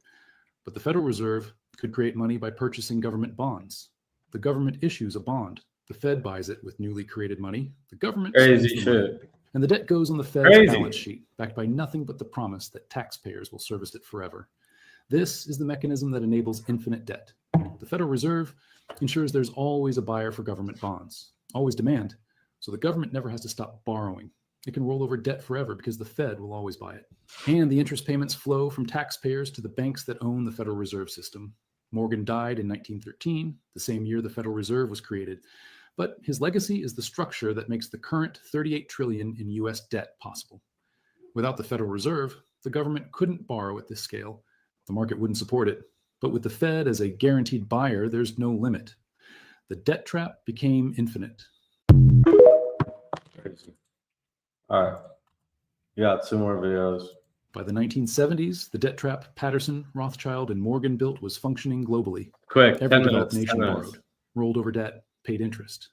but the Federal Reserve could create money by purchasing government bonds. The government issues a bond. The Fed buys it with newly created money. The government Crazy spends the money. shit. And the debt goes on the Fed's Crazy. balance sheet, backed by nothing but the promise that taxpayers will service it forever. This is the mechanism that enables infinite debt. The Federal Reserve ensures there's always a buyer for government bonds, always demand, so the government never has to stop borrowing. It can roll over debt forever because the Fed will always buy it. And the interest payments flow from taxpayers to the banks that own the Federal Reserve System. Morgan died in 1913, the same year the Federal Reserve was created. But his legacy is the structure that makes the current $38 trillion in US debt possible. Without the Federal Reserve, the government couldn't borrow at this scale. The market wouldn't support it. But with the Fed as a guaranteed buyer, there's no limit. The debt trap became infinite. Crazy. All right. You got 2 more videos. By the 1970s, the debt trap Patterson, Rothschild, and Morgan built was functioning globally. Quick, Every 10 developed minutes. nation 10 minutes. borrowed, rolled over debt, paid interest.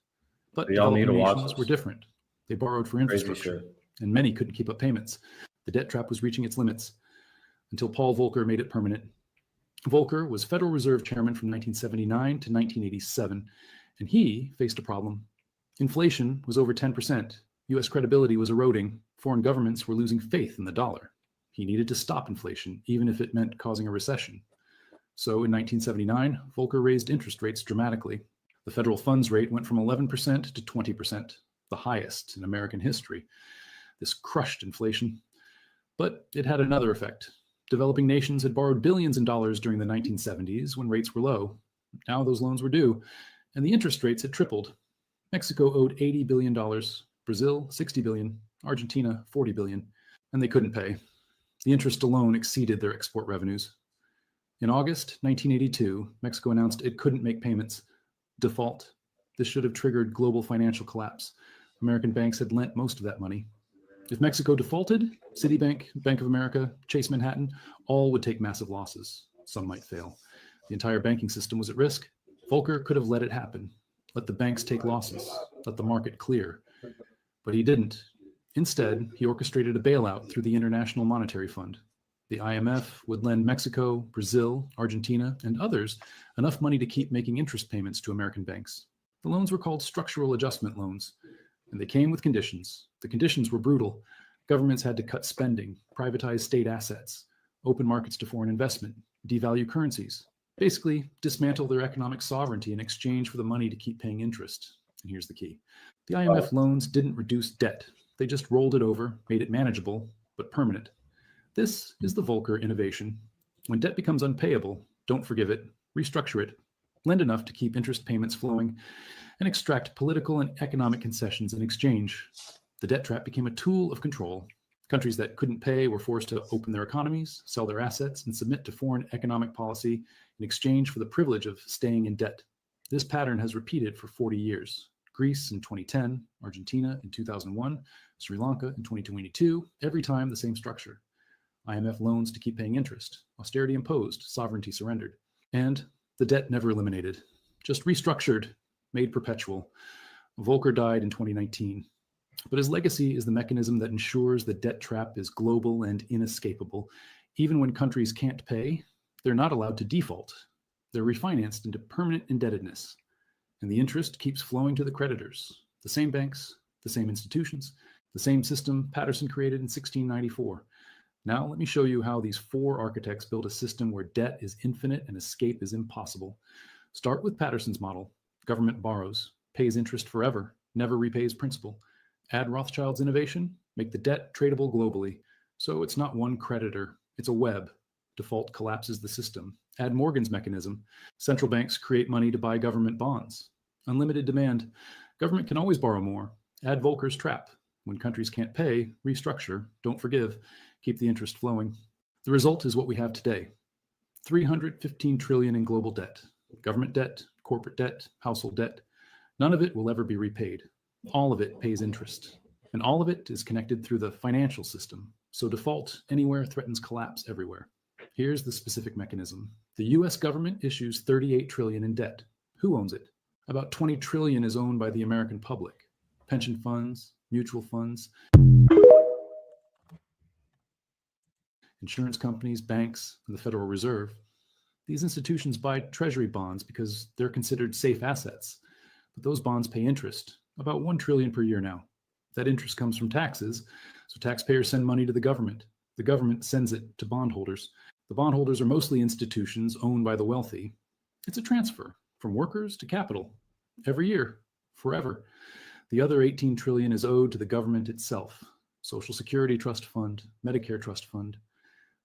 But So y'all need developing to watch nations this. were different. They borrowed for Crazy infrastructure, shit. and many couldn't keep up payments. The debt trap was reaching its limits until Paul Volcker made it permanent. Volcker was Federal Reserve Chairman from 1979 to 1987, and he faced a problem. Inflation was over 10%. U.S. credibility was eroding. Foreign governments were losing faith in the dollar. He needed to stop inflation, even if it meant causing a recession. So in 1979, Volcker raised interest rates dramatically. The federal funds rate went from 11% to 20%, the highest in American history. This crushed inflation. But it had another effect. Developing nations had borrowed billions in dollars during the 1970s when rates were low. Now those loans were due, and the interest rates had tripled. Mexico owed $80 billion, Brazil $60 billion, Argentina $40 billion, and they couldn't pay. The interest alone exceeded their export revenues. In August 1982, Mexico announced it couldn't make payments. Default. This should have triggered global financial collapse. American banks had lent most of that money. If Mexico defaulted, Citibank, Bank of America, Chase Manhattan, all would take massive losses. Some might fail. The entire banking system was at risk. Volcker could have let it happen. Let the banks take losses. Let the market clear. But he didn't. Instead, he orchestrated a bailout through the International Monetary Fund. The IMF would lend Mexico, Brazil, Argentina, and others enough money to keep making interest payments to American banks. The loans were called structural adjustment loans, and they came with conditions. The conditions were brutal. Governments had to cut spending, privatize state assets, open markets to foreign investment, devalue currencies, basically dismantle their economic sovereignty in exchange for the money to keep paying interest. And here's the key. The IMF loans didn't reduce debt. They just rolled it over, made it manageable, but permanent. This is the Volcker innovation. When debt becomes unpayable, don't forgive it, restructure it, lend enough to keep interest payments flowing, and extract political and economic concessions in exchange. The debt trap became a tool of control. Countries that couldn't pay were forced to open their economies, sell their assets, and submit to foreign economic policy in exchange for the privilege of staying in debt. This pattern has repeated for 40 years. Greece in 2010, Argentina in 2001, Sri Lanka in 2022, every time the same structure. IMF loans to keep paying interest, austerity imposed, sovereignty surrendered. And the debt never eliminated, just restructured, made perpetual. Volcker died in 2019. But his legacy is the mechanism that ensures the debt trap is global and inescapable. Even when countries can't pay, they're not allowed to default. They're refinanced into permanent indebtedness. And the interest keeps flowing to the creditors, the same banks, the same institutions, the same system Patterson created in 1694. Now let me show you how these four architects built a system where debt is infinite and escape is impossible. Start with Patterson's model. Government borrows, pays interest forever, never repays principal. Add Rothschild's innovation, make the debt tradable globally. So it's not one creditor, it's a web. Default collapses the system. Add Morgan's mechanism. Central banks create money to buy government bonds. Unlimited demand. Government can always borrow more. Add Volcker's trap. When countries can't pay, restructure, don't forgive, keep the interest flowing. The result is what we have today. 315 trillion in global debt. Government debt, corporate debt, household debt. None of it will ever be repaid. All of it pays interest. And all of it is connected through the financial system. So default anywhere threatens collapse everywhere. Here's the specific mechanism. The US government issues 38 trillion in debt. Who owns it? About 20 trillion is owned by the American public. Pension funds, mutual funds, insurance companies, banks, and the Federal Reserve. These institutions buy treasury bonds because they're considered safe assets. But those bonds pay interest, about 1 trillion per year now. That interest comes from taxes, so taxpayers send money to the government. The government sends it to bondholders. The bondholders are mostly institutions owned by the wealthy. It's a transfer from workers to capital, every year, forever. The other 18 trillion is owed to the government itself. Social Security Trust Fund, Medicare Trust Fund.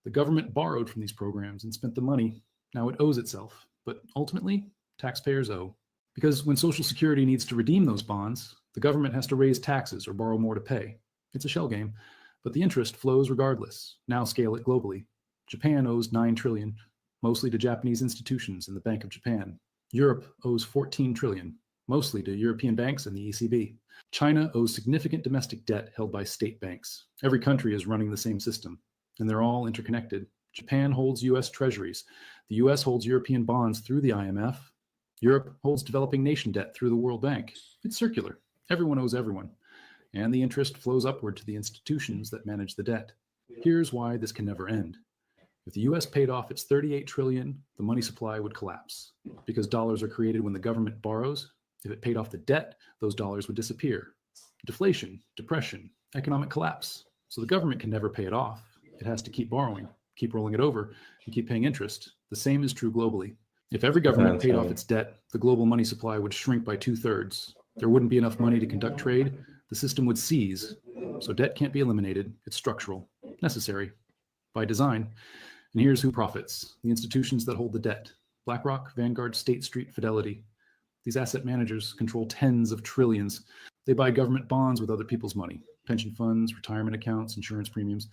The government borrowed from these programs and spent the money. Now it owes itself, but ultimately, taxpayers owe. Because when Social Security needs to redeem those bonds, the government has to raise taxes or borrow more to pay. It's a shell game, but the interest flows regardless. Now scale it globally. Japan owes 9 trillion, mostly to Japanese institutions and the Bank of Japan. Europe owes 14 trillion, mostly to European banks and the ECB. China owes significant domestic debt held by state banks. Every country is running the same system, and they're all interconnected. Japan holds US treasuries. The US holds European bonds through the IMF. Europe holds developing nation debt through the World Bank. It's circular. Everyone owes everyone. And the interest flows upward to the institutions that manage the debt. Here's why this can never end. If the US paid off its 38 trillion, the money supply would collapse because dollars are created when the government borrows. If it paid off the debt, those dollars would disappear. Deflation, depression, economic collapse. So the government can never pay it off. It has to keep borrowing, keep rolling it over, and keep paying interest. The same is true globally. If every government paid off its debt, the global money supply would shrink by 2/3. There wouldn't be enough money to conduct trade. The system would seize. So debt can't be eliminated. It's structural, necessary, by design. And here's who profits: the institutions that hold the debt. BlackRock, Vanguard, State Street, Fidelity. These asset managers control tens of trillions. They buy government bonds with other people's money, pension funds, retirement accounts, insurance premiums,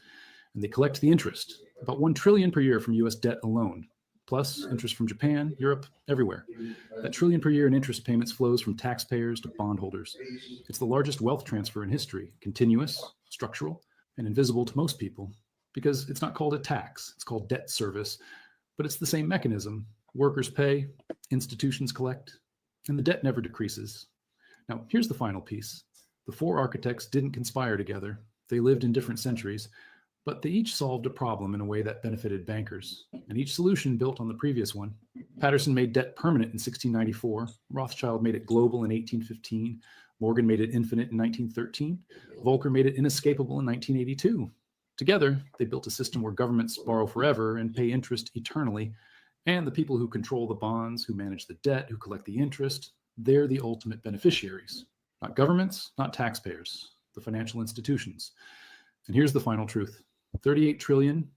and they collect the interest, about 1 trillion per year from US debt alone, plus interest from Japan, Europe, everywhere. That trillion per year in interest payments flows from taxpayers to bondholders. It's the largest wealth transfer in history, continuous, structural, and invisible to most people, because it's not called a tax, it's called debt service, but it's the same mechanism. Workers pay, institutions collect, and the debt never decreases. Now, here's the final piece. The four architects didn't conspire together. They lived in different centuries, but they each solved a problem in a way that benefited bankers, and each solution built on the previous one. Patterson made debt permanent in 1694. Rothschild made it global in 1815. Morgan made it infinite in 1913. Volcker made it inescapable in 1982. Together, they built a system where governments borrow forever and pay interest eternally, and the people who control the bonds, who manage the debt, who collect the interest, they're the ultimate beneficiaries. Not governments, not taxpayers, the financial institutions. And here's the final truth. 38 trillion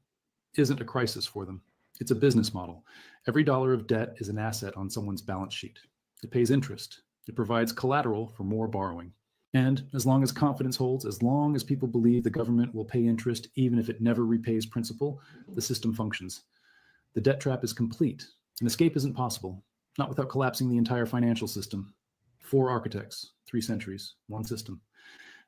isn't a crisis for them. It's a business model. Every dollar of debt is an asset on someone's balance sheet. It pays interest. It provides collateral for more borrowing. And as long as confidence holds, as long as people believe the government will pay interest, even if it never repays principal, the system functions. The debt trap is complete. An escape isn't possible, not without collapsing the entire financial system. 4 architects, 3 centuries, 1 system.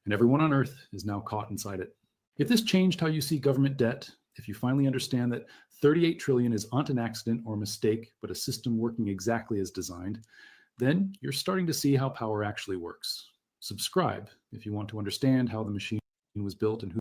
And everyone on earth is now caught inside it. If this changed how you see government debt, if you finally understand that 38 trillion is not an accident or a mistake, but a system working exactly as designed, then you're starting to see how power actually works. Subscribe if you want to understand how the machine was built and who